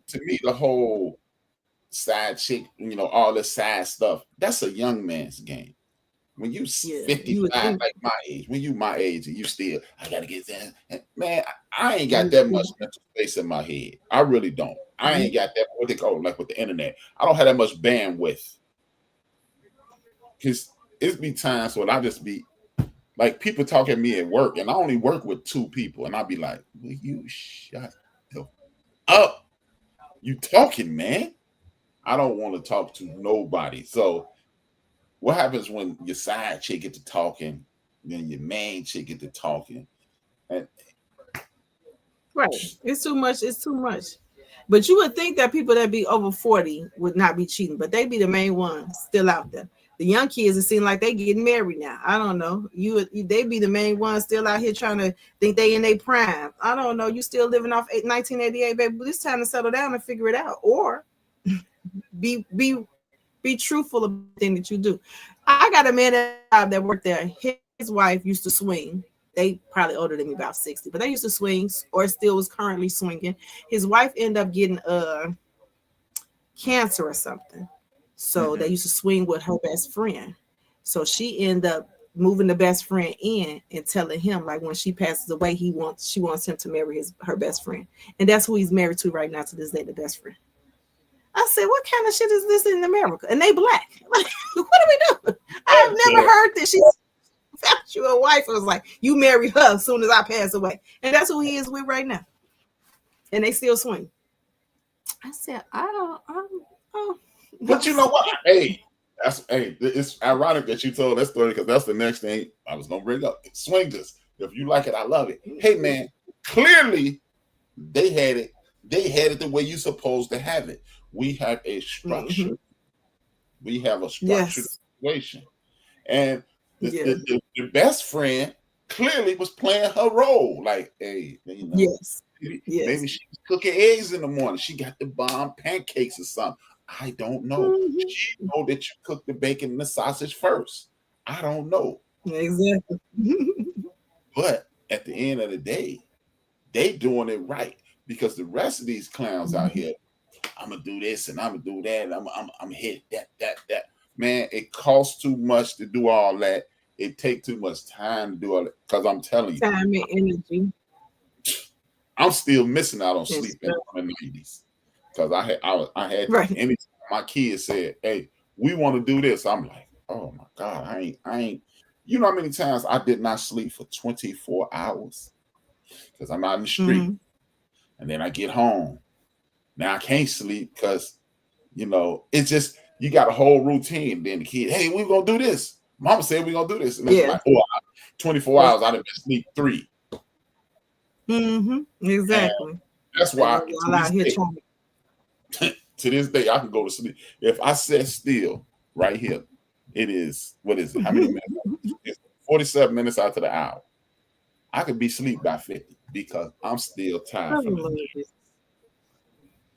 To me, the whole side chick, all this side stuff, that's a young man's game. When you 55, like my age, when you my age and you still, I gotta get there. And man, I ain't got that much mental space in my head. I really don't. I ain't got that, what they call like with the internet. I don't have that much bandwidth. Because it's be times when I just be like people talk at me at work, and I only work with 2 people, and I'll be like, will you shut up? You talking, man. I don't want to talk to nobody. So what happens when your side chick get to talking, then your main chick get to talking? And right. It's too much. It's too much. But you would think that people that be over 40 would not be cheating, but they be the main ones still out there. The young kids, it seem like they getting married now. I don't know. They be the main ones still out here trying to think they in their prime. I don't know. You still living off 1988, baby. It's time to settle down and figure it out, or be truthful about the thing that you do. I got a man that worked there. His wife used to swing. they probably older than me, about 60, but they used to swing or still was currently swinging. His wife ended up getting cancer or something. So they used to swing with her best friend. So she ended up moving the best friend in and telling him, like, when she passes away, she wants him to marry her best friend. And that's who he's married to right now to this day, the best friend. I said, what kind of shit is this in America? And they black. Like, what are we doing? I've never heard that she found you a wife. I was like, you marry her as soon as I pass away. And that's who he is with right now. And they still swing. I said, oh. But you know what? Hey, it's ironic that you told that story, because that's the next thing I was gonna bring up. Swingers. If you like it, I love it. Hey man, clearly they had it the way you're supposed to have it. We have a structure. We have a structured situation. And the best friend clearly was playing her role. Like, hey, you know, maybe she was cooking eggs in the morning. She got the bomb pancakes or something. I don't know. She know that you cook the bacon and the sausage first. I don't know. Exactly. But at the end of the day, they doing it right, because the rest of these clowns out here, I'm gonna do this and I'm gonna do that. And I'm hit that. Man, it costs too much to do all that. It take too much time to do all that. Because I'm telling you, time and energy. I'm still missing out on sleep in the 90s. Because I had anytime my kids said, hey, we want to do this, I'm like, oh my God, I ain't. You know how many times I did not sleep for 24 hours because I'm out in the street, and then I get home. Now I can't sleep because, you know, it's just, you got a whole routine. Then the kid, hey, we're gonna do this. Mama said we're gonna do this, and it's like, 24 hours. I've been asleep 3. Exactly. And that's why to this day I can go to sleep. If I sit still right here, it is, what is it? How many minutes? It's 47 minutes after the hour. I could be asleep by 50 because I'm still tired from the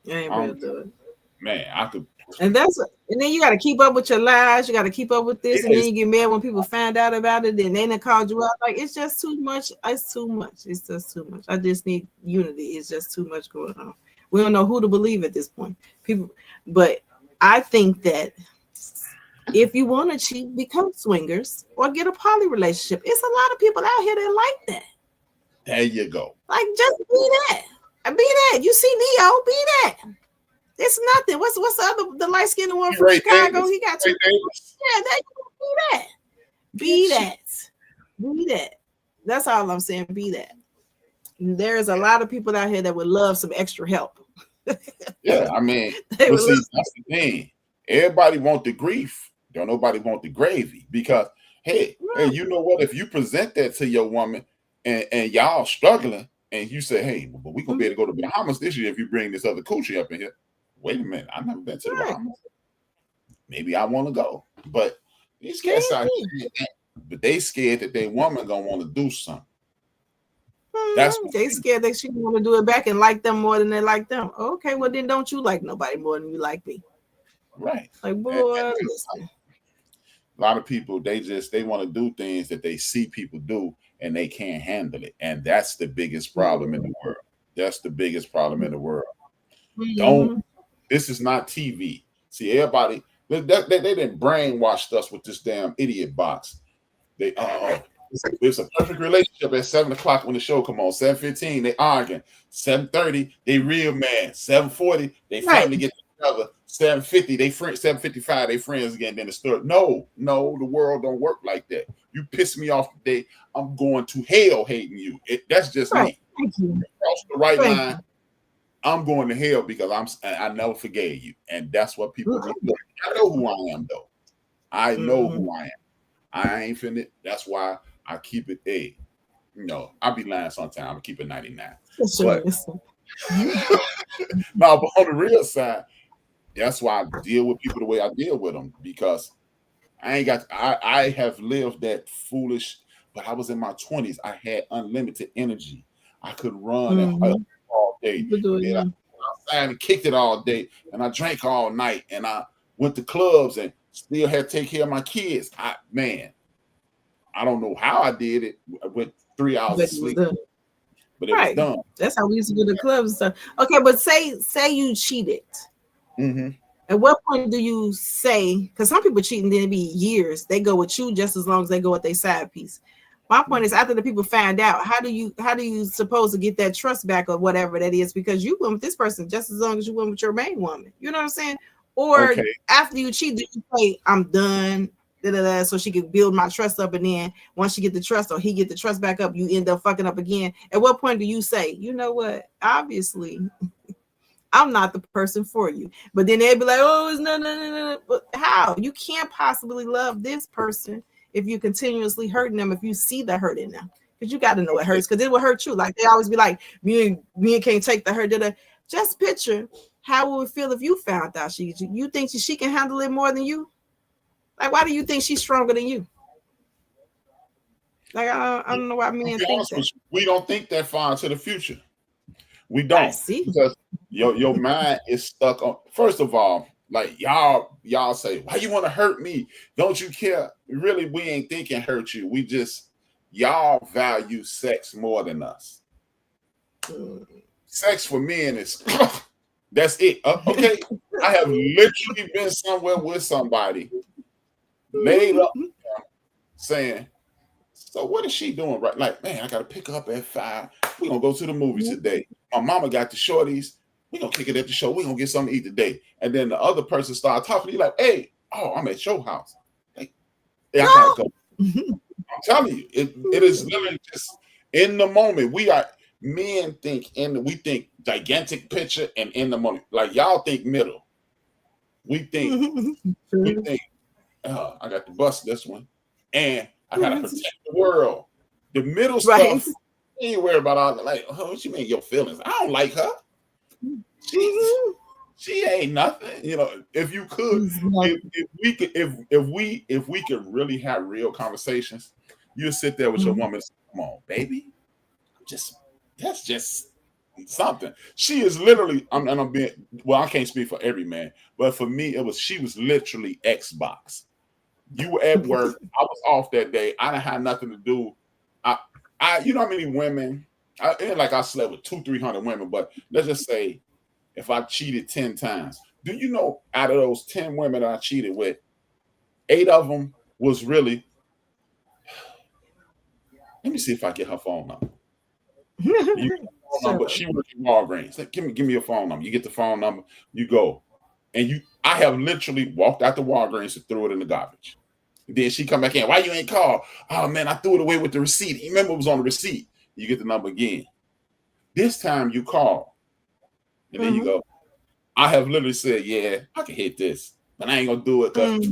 day. I ain't real good. Man, I could. And then you got to keep up with your lives. You got to keep up with this, and then you get mad when people find out about it. And then they called you out. Like, it's just too much. It's too much. It's just too much. I just need unity. It's just too much going on. We don't know who to believe at this point. People, but I think that if you want to cheat, become swingers or get a poly relationship. It's a lot of people out here that like that. There you go. Like, just be that. Be that. You see Neo, be that. It's nothing. What's the light skinned one from Chicago? He got 2. Yeah, be that. Be that. Be that. That's all I'm saying. Be that. There's a lot of people out here that would love some extra help. Yeah, I mean, that's the thing. Everybody want the grief. Don't nobody want the gravy, because hey, you know what? If you present that to your woman and y'all struggling, and you say, hey, but we gonna be able to go to Bahamas this year if you bring this other coochie up in here. Wait a minute, I've never been to the Bahamas. Maybe I want to go, but these cats out here, but they scared that their woman gonna want to do something. That's they scared that she want to do it back and like them more than they like them. Okay, well then don't you like nobody more than you like me? Right. Like, boy, listen. A lot of people, they want to do things that they see people do and they can't handle it, and that's the biggest problem in the world. That's the biggest problem in the world. This is not TV. See, everybody, they didn't brainwash us with this damn idiot box. It's a perfect relationship at 7:00 when the show come on. 7:15, they arguing. 7:30, they real mad. 7:40, they finally get together. 7:50, they friends. 7:55, they friends again. Then the story. No, the world don't work like that. You piss me off today, I'm going to hell hating you. That's just me. Thank you. Cross the right line. I'm going to hell because I never forgave you, and that's what people do. I know who I am, though. I know who I am. I ain't finna. That's why I keep it a. You know, I'll be lying sometimes. I keep it 99. But no, but on the real side, that's why I deal with people the way I deal with them, because I have lived that foolish. But I was in my 20s. I had unlimited energy. I could run and all day. I outside and kicked it all day, and I drank all night, and I went to clubs and still had to take care of my kids. I don't know how I did it. I went 3 hours of sleep. But it was done. That's how we used to do the clubs and stuff. Okay, but say you cheated. Mm-hmm. At what point do you say? Because some people cheat and then it be years. They go with you just as long as they go with their side piece. My point is, after the people find out, how do you suppose to get that trust back or whatever that is? Because you went with this person just as long as you went with your main woman. You know what I'm saying? Or after you cheat, do you say, I'm done? So she can build my trust up, and then once you get the trust or he get the trust back up, you end up fucking up again. At what point do you say, you know what, obviously I'm not the person for you? But then they'd be like, oh, it's no. But how? You can't possibly love this person if you continuously hurting them, if you see the hurt in them, because you got to know it hurts, because it will hurt you. Like they always be like, me can't take the hurt. Just picture how it would feel if you found out you think she can handle it more than you. Like, why do you think she's stronger than you? Like, I don't know why men think that. We don't think that far into the future. We don't. I see. Because your mind is stuck on, first of all, like y'all say, why you want to hurt me? Don't you care? Really, we ain't thinking hurt you. We just, y'all value sex more than us. Sex for men is, that's it. Okay. I have literally been somewhere with somebody laid up saying, so what is she doing? Right? Like, man, I got to pick her up at 5. We're going to go to the movies today. My mama got the shorties. We're going to kick it at the show. We're going to get something to eat today. And then the other person started talking to you like, hey, I'm at your house. Like, yeah, I got to go. I'm telling you, it is literally just in the moment. Men think we think gigantic picture and in the moment. Like y'all think middle. We think, I got to bust this one, and I gotta protect the world. The middle stuff, you ain't worry about all that. Like, what you mean your feelings? I don't like her. She ain't nothing. You know, if you could, if we could really have real conversations, you sit there with your woman and say, come on, baby. That's just something. She is literally, I'm being, well, I can't speak for every man, but for me, she was literally Xbox. You were at work, I was off that day, I didn't have nothing to do. You know how many women, I slept with 200-300 women, but let's just say if I cheated 10 times, do you know out of those 10 women that I cheated with, 8 of them was really, let me see if I get her phone number. But she works in Walgreens. Like, give me your phone number. You get the phone number, you go. And I have literally walked out the Walgreens and threw it in the garbage. Then she come back in. Why you ain't called? Oh man, I threw it away with the receipt. You remember it was on the receipt. You get the number again. This time you call. And then you go, I have literally said, yeah, I can hit this, but I ain't gonna do it because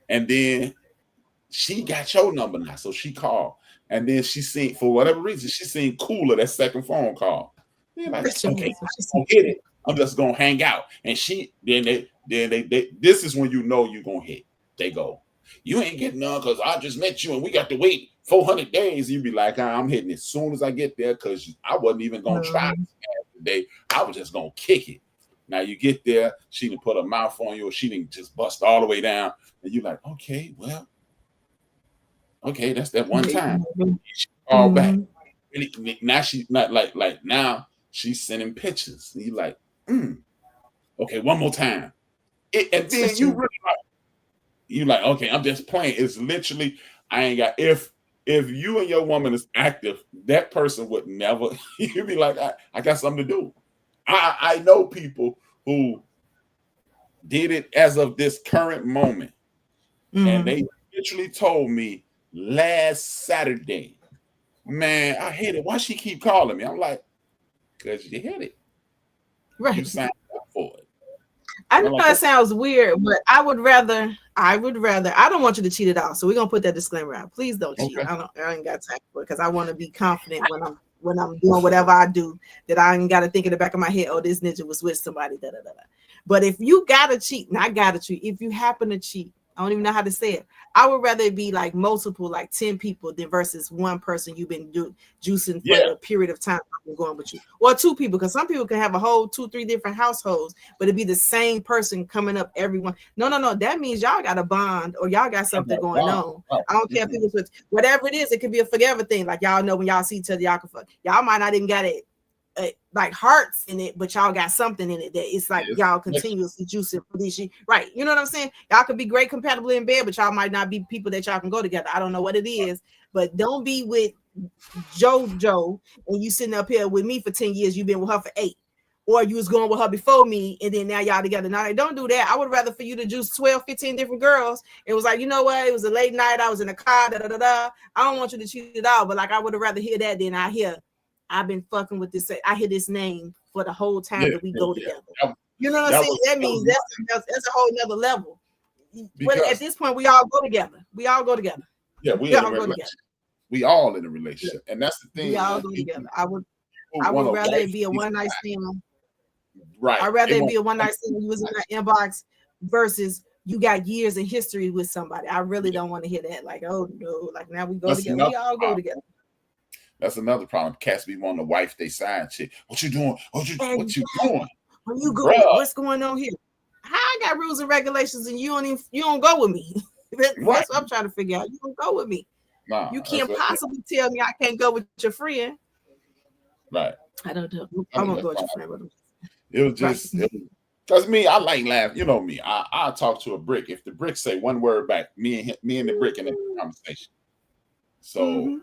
and then she got your number now. So she called. And then she seen, for whatever reason, she seen cooler that second phone call. Like, okay, I'm gonna hit it. I'm just gonna hang out. And they this is when you know you're gonna hit. They go, you ain't getting none because I just met you and we got to wait 400 days. You be like, I'm hitting as soon as I get there because I wasn't even gonna try today. I was just gonna kick it. Now you get there, she didn't put her mouth on you, or she didn't just bust all the way down, and you're like, okay, well. Okay, that's that one time. She called back. Now she's not like now she's sending pictures. And you're like, okay, one more time. And then you like, okay, I'm just playing. It's literally, I ain't got, if you and your woman is active, that person would never, you'd be like, I got something to do. I know people who did it as of this current moment. And they literally told me, last Saturday, man, I hit it. Why she keep calling me? I'm like, because you hit it. Right. You signed up for it. I know it sounds weird, but I would rather, I don't want you to cheat at all. So we're going to put that disclaimer out. Please don't cheat. I ain't got time for it because I want to be confident when I'm doing whatever I do, that I ain't got to think in the back of my head, oh, this ninja was with somebody, But if you got to cheat, and I got to cheat, if you happen to cheat, I don't even know how to say it. I would rather it be like multiple, like 10 people than versus one person you've been juicing for the period of time I've been going with you. Or 2 people, because some people can have a whole 2-3 different households, but it'd be the same person coming up everyone. No. That means y'all got a bond or y'all got something going on. I don't care if people switch. Whatever it is, it could be a forever thing. Like y'all know when y'all see each other, y'all can fuck. Y'all might not even got it. Like hearts in it, but y'all got something in it that it's like y'all continuously juicing for this shit. Right. You know what I'm saying? Y'all could be great compatible in bed, but y'all might not be people that y'all can go together. I don't know what it is, but don't be with JoJo and you sitting up here with me for 10 years, you've been with her for 8. Or you was going with her before me and then now y'all together. Now don't do that. I would rather for you to juice 12, 15 different girls. It was like, you know what? It was a late night. I was in a car. I don't want you to cheat at all, but like I would have rather hear that than I hear I've been fucking with this. I hear this name for the whole time that we go together. You know what I'm saying? That means that's a whole nother level. At this point, we all go together. We all go together. Yeah, we all go together. We all in a relationship, and that's the thing. We all go together. I would rather it be a one night stand. Right. I'd rather it be a one night stand. You was in that inbox versus you got years in history with somebody. I really don't want to hear that. Like, oh no, like now we go together. We all go together. That's another problem. Cats be wanting to wife they side chick. What you doing? What you doing? When you go, what's going on here? How I got rules and regulations and you don't go with me. That's what I'm trying to figure out. You don't go with me. Nah, you can't possibly tell me I can't go with your friend. Right. I don't know. I won't go with your friend with him. It was just because me, I like laugh. You know me. I talk to a brick. If the brick say one word back, me and the brick in a conversation. So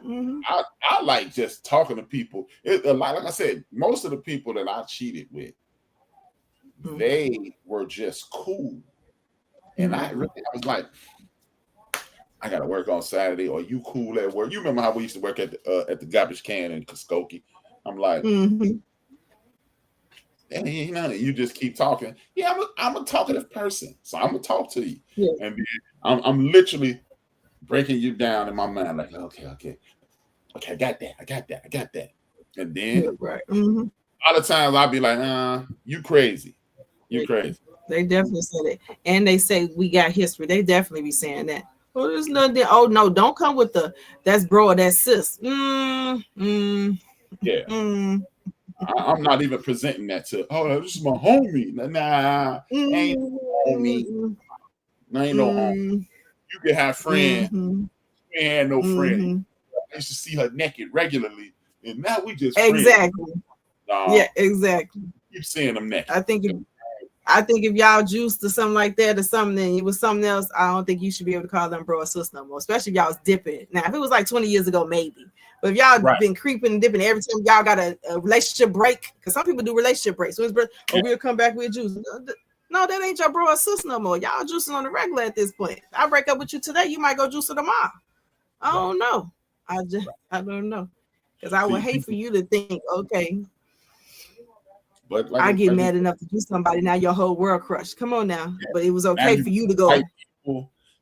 I like just talking to people. Like I said, most of the people that I cheated with, they were just cool. And I was like, I got to work on Saturday. Or you cool at work? You remember how we used to work at the garbage can in Skokie? I'm like, and you just keep talking. Yeah, I'm a talkative person, so I'm gonna talk to you. Yeah. And I'm literally breaking you down in my mind, like, okay, I got that. And then a lot of times I'll be like, you crazy. They definitely say that. And they say we got history. They definitely be saying that. Oh, there's nothing. Oh no, don't come with that's bro or that's sis. I'm not even presenting that to, this is my homie. Nah, ain't no homie. Ain't no homie. You can have friends. You ain't had no friend. I used to see her naked regularly, and now we just exactly. Yeah, exactly. Keep seeing them naked. I think if y'all juiced or something like that or something, it was something else. I don't think you should be able to call them bro or sis no more, especially if y'all was dipping. Now, if it was like 20 years ago, maybe. But if y'all been creeping and dipping every time y'all got a relationship break, because some people do relationship breaks. So we'll come back with juice. No, that ain't your bro or sis no more. Y'all juicing on the regular at this point. I break up with you today, you might go juicing tomorrow. I don't know. I don't know. Because I would hate for you to think, okay, but like I get mad enough to do somebody, now your whole world crushed. Come on now. But it was okay for you to go.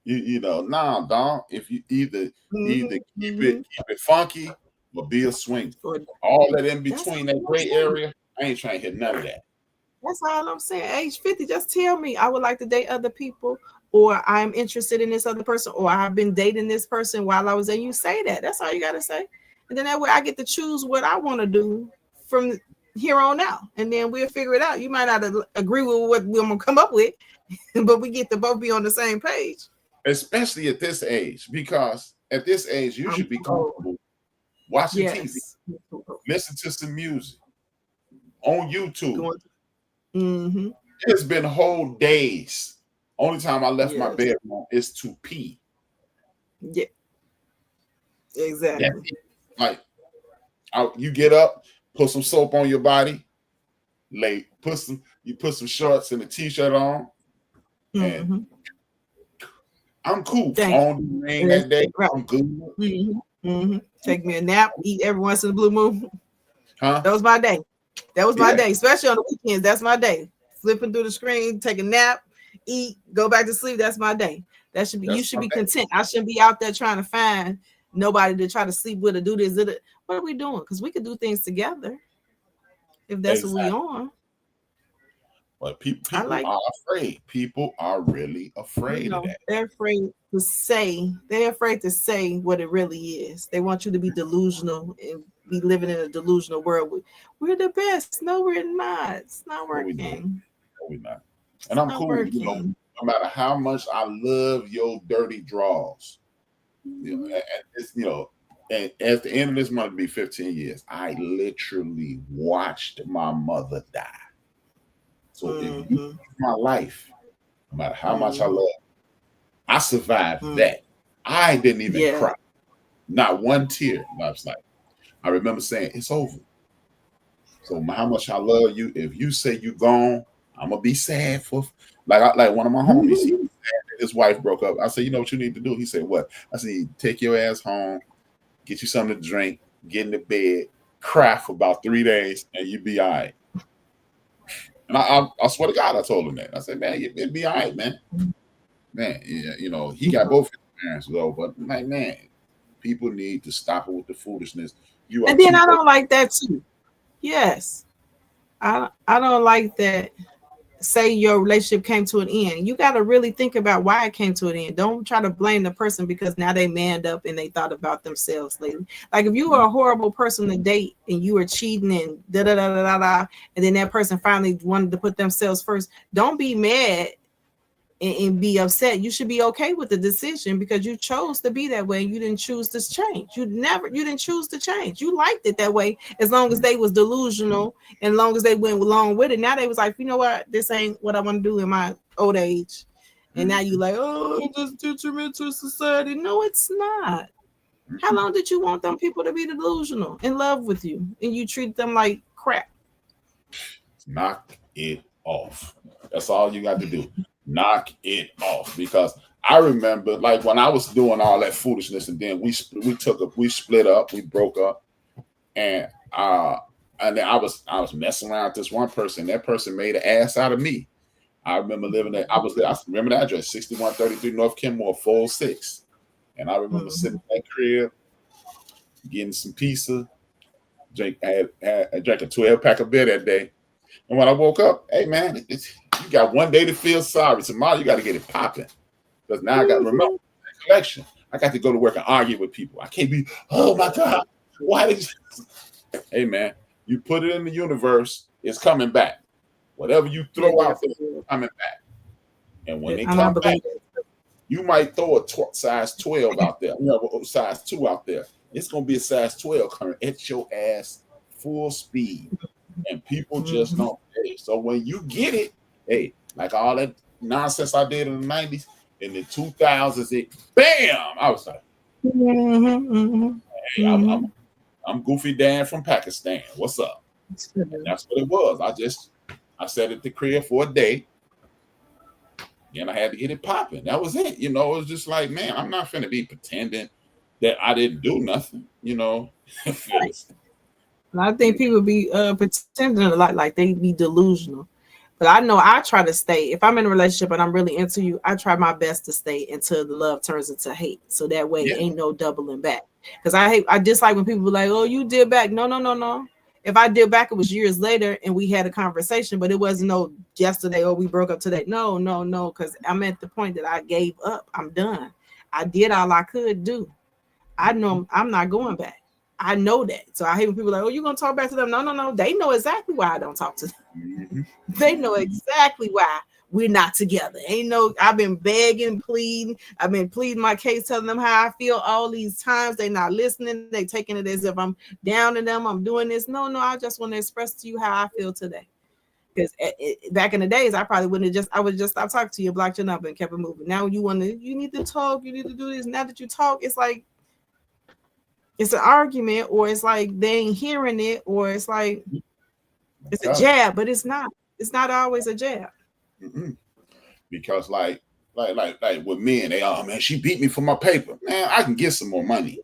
People, nah, dog. If you either keep it funky or be a swing. All that in between, that gray area, I ain't trying to hit none of that. That's all I'm saying. Age 50, just tell me I would like to date other people, or I'm interested in this other person, or I've been dating this person while I was there. You say that. That's all you got to say. And then that way I get to choose what I want to do from here on out. And then we'll figure it out. You might not agree with what we're going to come up with, but we get to both be on the same page. Especially at this age, because at this age, you should be comfortable watching TV, listen to some music on YouTube. It's been whole days. Only time I left my bedroom is to pee. Yeah, exactly. Like, you get up, put some soap on your body, put some shorts and a t-shirt on, and I'm cool. On the rain that day, I'm good. Take me a nap, eat every once in a blue moon. Huh? That was my day. That was my day, especially on the weekends. That's my day. Flipping through the screen, take a nap, eat, go back to sleep. That's my day. That should be. You should be content. I shouldn't be out there trying to find nobody to try to sleep with or do this. What are we doing? Because we could do things together if that's what we on. But people are afraid. People are really afraid of that. They're afraid to say. They're afraid to say what it really is. They want you to be delusional and be living in a delusional world. We're the best. No, we're not. It's not working. No, we're not. And I'm cool. No matter how much I love your dirty draws, and at the end of this month, it'll be 15 years. I literally watched my mother die. So if you live my life, no matter how much I love, I survived that. I didn't even cry. Not one tear. I remember saying, it's over. So how much I love you. If you say you gone, I'm gonna be sad for like one of my homies. He was sad that his wife broke up. I said, you know what you need to do? He said, what? I said, take your ass home, get you something to drink, get in the bed, cry for about 3 days, and you be all right. And I swear to God, I told him that. I said, man, it'd be all right, man. Man, he got both his parents though, but man, people need to stop it with the foolishness. And then I don't like that too. Yes. I don't like that. Say your relationship came to an end. You got to really think about why it came to an end. Don't try to blame the person because now they manned up and they thought about themselves lately. Like if you were a horrible person to date and you were cheating and and then that person finally wanted to put themselves first, don't be mad and be upset. You should be okay with the decision because you chose to be that way. You didn't choose to change. You didn't choose to change. You liked it that way as long as they was delusional and long as they went along with it. Now they was like, you know what? This ain't what I want to do in my old age. And now you like, oh, just detriment to society. No, it's not. How long did you want them people to be delusional in love with you and you treat them like crap? Knock it off. That's all you got to do. Knock it off, because I remember like when I was doing all that foolishness, and then we split up, we broke up, and then I was messing around with this one person. That person made an ass out of me. I remember living there. I remember the address, 6133 North Kenmore, 406, and I remember sitting in that crib, getting some pizza, drank a 12-pack of beer that day, and when I woke up, hey man, you got one day to feel sorry. Tomorrow you got to get it popping. Because now I got to remember that collection. I got to go to work and argue with people. I can't be, oh my God, why did you? Hey man, you put it in the universe, it's coming back. Whatever you throw out there, it's coming back. And when they come back, you might throw a size 12 out there, size 2 out there. It's going to be a size 12 coming at your ass full speed. And people just don't pay. So when you get it, hey, like all that nonsense I did in the 90s, in the 2000s, bam! I was like, hey, I'm Goofy Dan from Pakistan. What's up? And that's what it was. I sat at the crib for a day, and I had to get it popping. That was it. It was just like, man, I'm not finna be pretending that I didn't do nothing. And I think people be pretending a lot, like they be delusional. But I know I try to stay. If I'm in a relationship and I'm really into you, I try my best to stay until the love turns into hate. So that way, ain't no doubling back. Because I dislike when people be like, "Oh, you did back." No. If I did back, it was years later and we had a conversation, but it wasn't no yesterday or we broke up today. No. Because I'm at the point that I gave up. I'm done. I did all I could do. I know I'm not going back. I know that. So I hate when people are like, oh, you're going to talk back to them. No. They know exactly why I don't talk to them. Mm-hmm. They know exactly why we're not together. I've been begging, pleading. I've been pleading my case, telling them how I feel all these times. They're not listening. They taking it as if I'm down to them. I'm doing this. No. I just want to express to you how I feel today. Because back in the days, I probably I would just stop talking to you, blocked your number and kept it moving. Now you need to talk. You need to do this. Now that you talk, it's like, it's an argument, or it's like they ain't hearing it, or it's like it's a jab, but it's not. It's not always a jab. Mm-hmm. Because like with men, man, she beat me for my paper. Man, I can get some more money.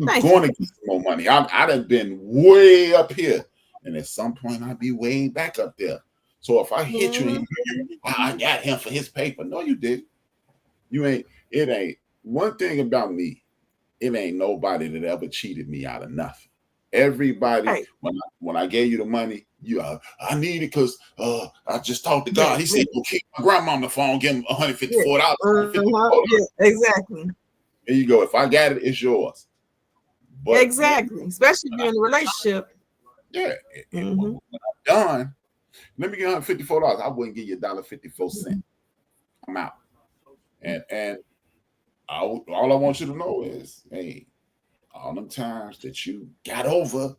I'm going to get some more money. I'd have been way up here, and at some point I'd be way back up there. So if I hit you, I got him for his paper. No, you didn't. You ain't. It ain't. One thing about me. It ain't nobody that ever cheated me out of nothing. Everybody, when I gave you the money, I need it because I just talked to God. He said, "Go keep my grandma on the phone, give him $154." Yeah, exactly. There you go. If I got it, it's yours. But exactly, especially if you're in a relationship. Yeah. When I'm done, let me get $154. I wouldn't give you $1.54. I'm out. And all I want you to know is, hey, all them times that you got over,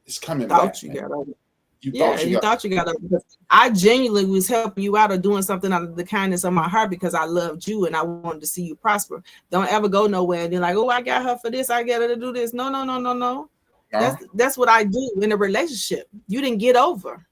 it's coming back. You got over. You thought you got over. I genuinely was helping you out or doing something out of the kindness of my heart because I loved you and I wanted to see you prosper. Don't ever go nowhere and then like, oh, I got her for this, I got her to do this. No. That's what I do in a relationship. You didn't get over.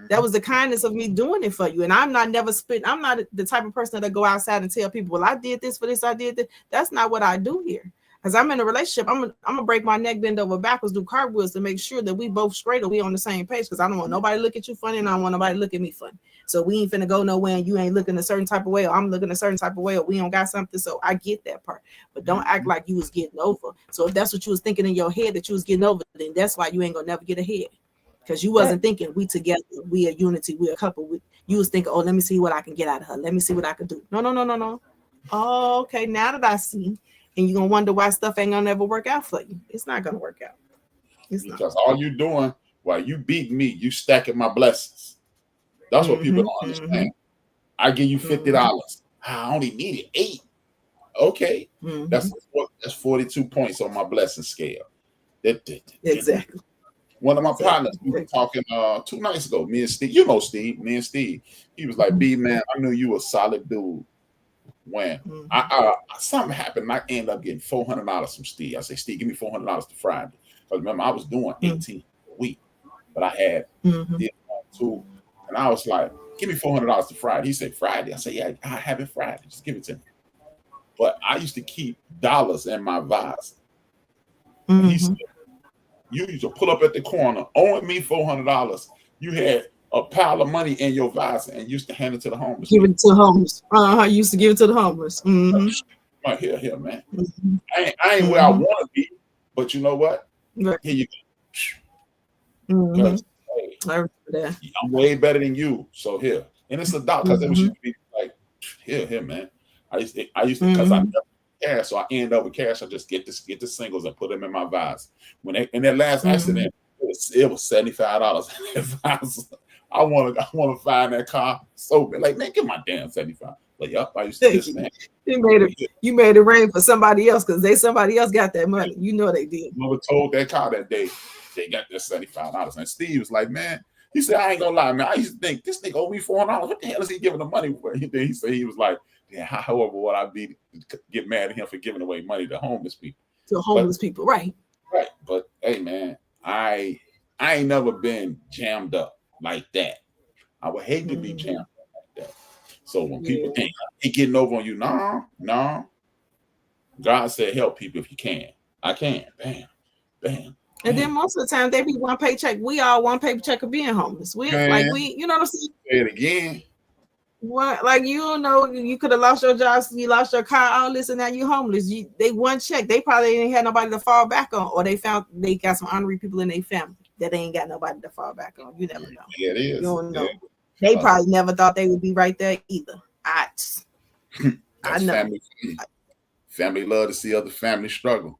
That was the kindness of me doing it for you. And I'm not the type of person that go outside and tell people, well, I did this for this, I did this. That's not what I do here. Because I'm in a relationship, I'm gonna break my neck, bend over backwards, do cartwheels to make sure that we both straight or we on the same page. Because I don't want nobody to look at you funny and I don't want nobody to look at me funny. So we ain't finna go nowhere and you ain't looking a certain type of way or I'm looking a certain type of way or we don't got something. So I get that part. But don't act like you was getting over. So if that's what you was thinking in your head that you was getting over, then that's why you ain't gonna never get ahead. Because you wasn't thinking we together, we a unity, we a couple. You was thinking, oh, let me see what I can get out of her. Let me see what I can do. No. Oh, okay, now that I see, and you're going to wonder why stuff ain't going to ever work out for you. It's not going to work out. Because all you doing while you beat me, you stacking my blessings. That's what people don't understand. I give you $50. I only needed $8. Okay. That's 42 points on my blessing scale. Exactly. One of my partners, we were talking 2 nights ago, me and Steve. You know Steve, me and Steve. He was like, B, man, I knew you a solid dude. When something happened, I ended up getting $400 from Steve. I say, Steve, give me $400 to Friday. Because remember, I was doing 18 a week, but I had this one too. And I was like, give me $400 to Friday. He said, Friday. I said, yeah, I have it Friday. Just give it to me. But I used to keep dollars in my visor. He said, you used to pull up at the corner, owing me $400. You had a pile of money in your visor and used to hand it to the homeless. Give it to the homeless. I used to give it to the homeless. Right, here, man. I ain't where I want to be, but you know what? Here you go. Hey, I'm way better than you, so here. And it's a dollar because it was used to be like, here, man. I used to because I never cash, so I end up with cash. I just get the singles and put them in my visor. When in that last accident, it was $75 in that visor. I want to find that car so bad. Like, man, get my damn 75. Like, yup, I used to this, man. You made it rain for somebody else because somebody else got that money. You know they did. Mother told that car that day they got that $75. And Steve was like, man, he said, I ain't gonna lie, man. I used to think this nigga owe me $400. What the hell is he giving the money for? He said he was like, yeah, however, would I be get mad at him for giving away money to homeless people? To homeless people, right. Right. But hey, man, I ain't never been jammed up like that. I would hate to be jammed up like that. So when people think he getting over on you, no. God said help people if you can. I can. Bam. And then most of the time they be one paycheck. We all one paycheck of being homeless. You know what I'm saying? Say it again. What, like, you know, you could have lost your job, you lost your car, all this, and now you homeless. They one check. They probably ain't had nobody to fall back on, or they got some honorary people in their family that ain't got nobody to fall back on. You never know. Yeah, it is. You don't know. They probably never thought they would be right there either. I know. Family love to see other families struggle.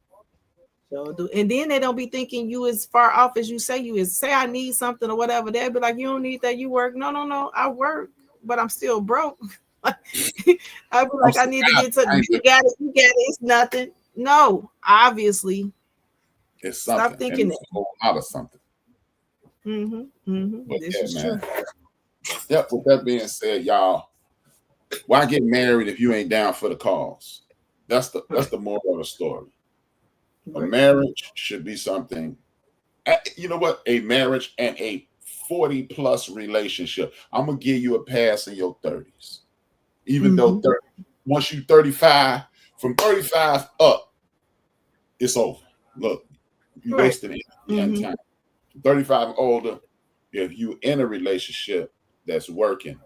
So and then they don't be thinking you as far off as you say you is. Say I need something or whatever. They'll be like, you don't need that. You work. No. I work, but I'm still broke. I'll be like, I need to get to. You got it. It's nothing. No, obviously. It's something. Stop thinking it's a whole lot of something. This is true. Yep. With that being said, y'all, why get married if you ain't down for the cause? That's the moral of the story. A marriage should be something. You know what? A marriage and a 40+ relationship. I'm gonna give you a pass in your 30s, even though once you 35, from 35 up, it's over. Look, you wasted it. Time. 35 and older. If you in a relationship that's working,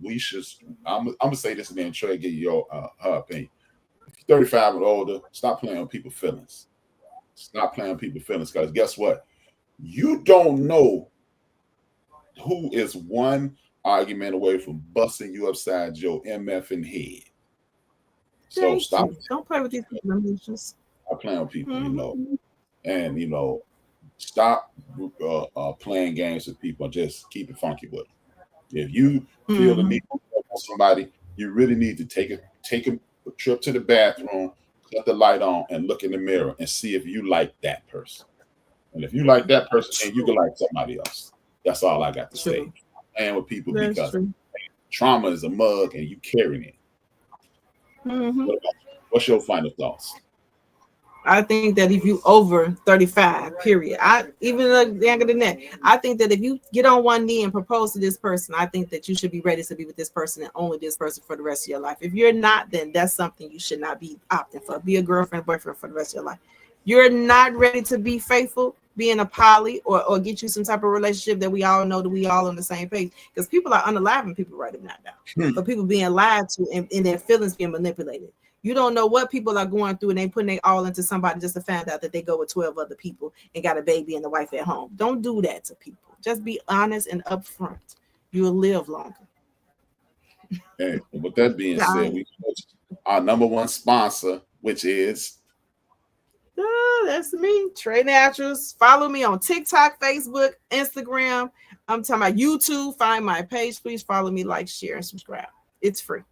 we should. I'm gonna say this and then Trey give you your her opinion. If you're 35 and older, stop playing with people's feelings. Stop playing people's feelings, because guess what? You don't know who is one argument away from busting you upside your MFing head. So stop. Don't play with these emotions. Stop playing with people, you know, and you know, stop playing games with people and just keep it funky with them. If you feel the need to work on somebody, you really need to take a trip to the bathroom, cut the light on, and look in the mirror and see if you like that person. And if you like that person, then you can like somebody else. That's all I got to say. Playing with people because trauma is a mug and you carrying it. What's your final thoughts? I think that if you over 35, period, even younger than that, I think that if you get on one knee and propose to this person, I think that you should be ready to be with this person and only this person for the rest of your life. If you're not, then that's something you should not be opting for. Be a girlfriend, boyfriend for the rest of your life. You're not ready to be faithful, be in a poly, or get you some type of relationship that we all know that we all on the same page. Because people are unaliving people right now. But people being lied to and their feelings being manipulated. You don't know what people are going through, and they putting it all into somebody just to find out that they go with 12 other people and got a baby and a wife at home. Don't do that to people. Just be honest and upfront. You'll live longer. And with that being said, we our number one sponsor, which is that's me, Trey Naturals. Follow me on TikTok, Facebook, Instagram. I'm talking about YouTube. Find my page. Please follow me, like, share, and subscribe. It's free.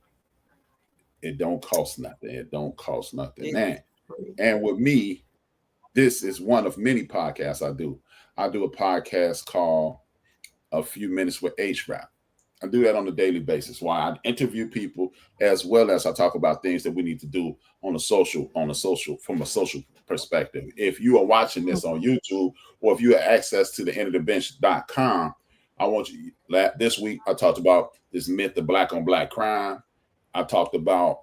It don't cost nothing. It don't cost nothing. And with me, this is one of many podcasts I do. I do a podcast called A Few Minutes with H-Rap. I do that on a daily basis. Why I interview people as well as I talk about things that we need to do from a social perspective. If you are watching this on YouTube, or if you have access to the endofthebench.com, I want you. This week I talked about this myth of black on black crime. I talked about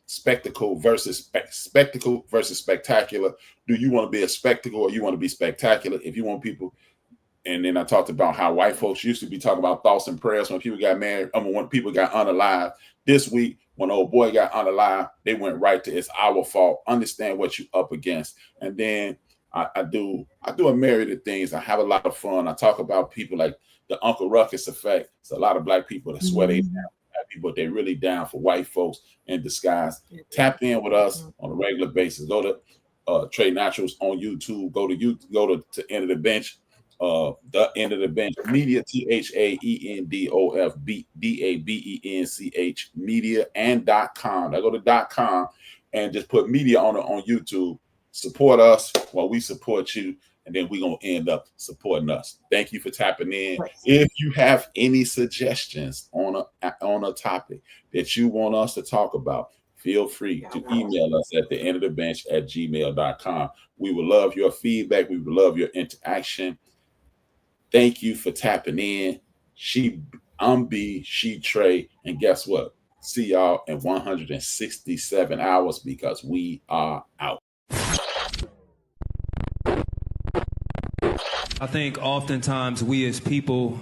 spectacle versus spectacular. Do you want to be a spectacle or you want to be spectacular? If you want people, and then I talked about how white folks used to be talking about thoughts and prayers when people got married. When people got unalived. This week, when old boy got unalived, they went right to it's our fault. Understand what you're up against, and then I do a myriad of things. I have a lot of fun. I talk about people like the Uncle Ruckus effect. It's a lot of black people that swear they down. But they're really down for white folks in disguise. Tap in with us on a regular basis. Go to Trey Naturals on YouTube. Go to End of the Bench, the End of the Bench Media, THAENDOFBDABENCH Media and .com. I go to .com and just put media on YouTube. Support us while we support you. And then we're going to end up supporting us. Thank you for tapping in. Right. If you have any suggestions on a topic that you want us to talk about, feel free to email us at theendofthebench@gmail.com. We would love your feedback. We would love your interaction. Thank you for tapping in. I'm B, she Trey. And guess what? See y'all in 167 hours because we are out. I think oftentimes we as people,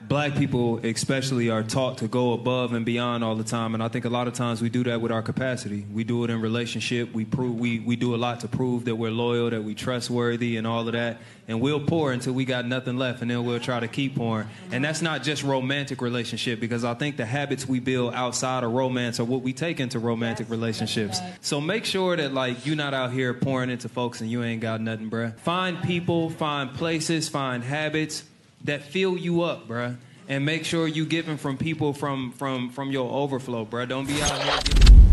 black people especially, are taught to go above and beyond all the time, and I think a lot of times we do that with our capacity. We do it in relationship. We do a lot to prove that we're loyal, that we trustworthy, and all of that. And we'll pour until we got nothing left, and then we'll try to keep pouring. And that's not just romantic relationship, because I think the habits we build outside of romance are what we take into romantic relationships. So make sure that you're not out here pouring into folks and you ain't got nothing, bruh. Find people, find places, find habits that fill you up, bruh. And make sure you giving from people from your overflow, bruh. Don't be out here giving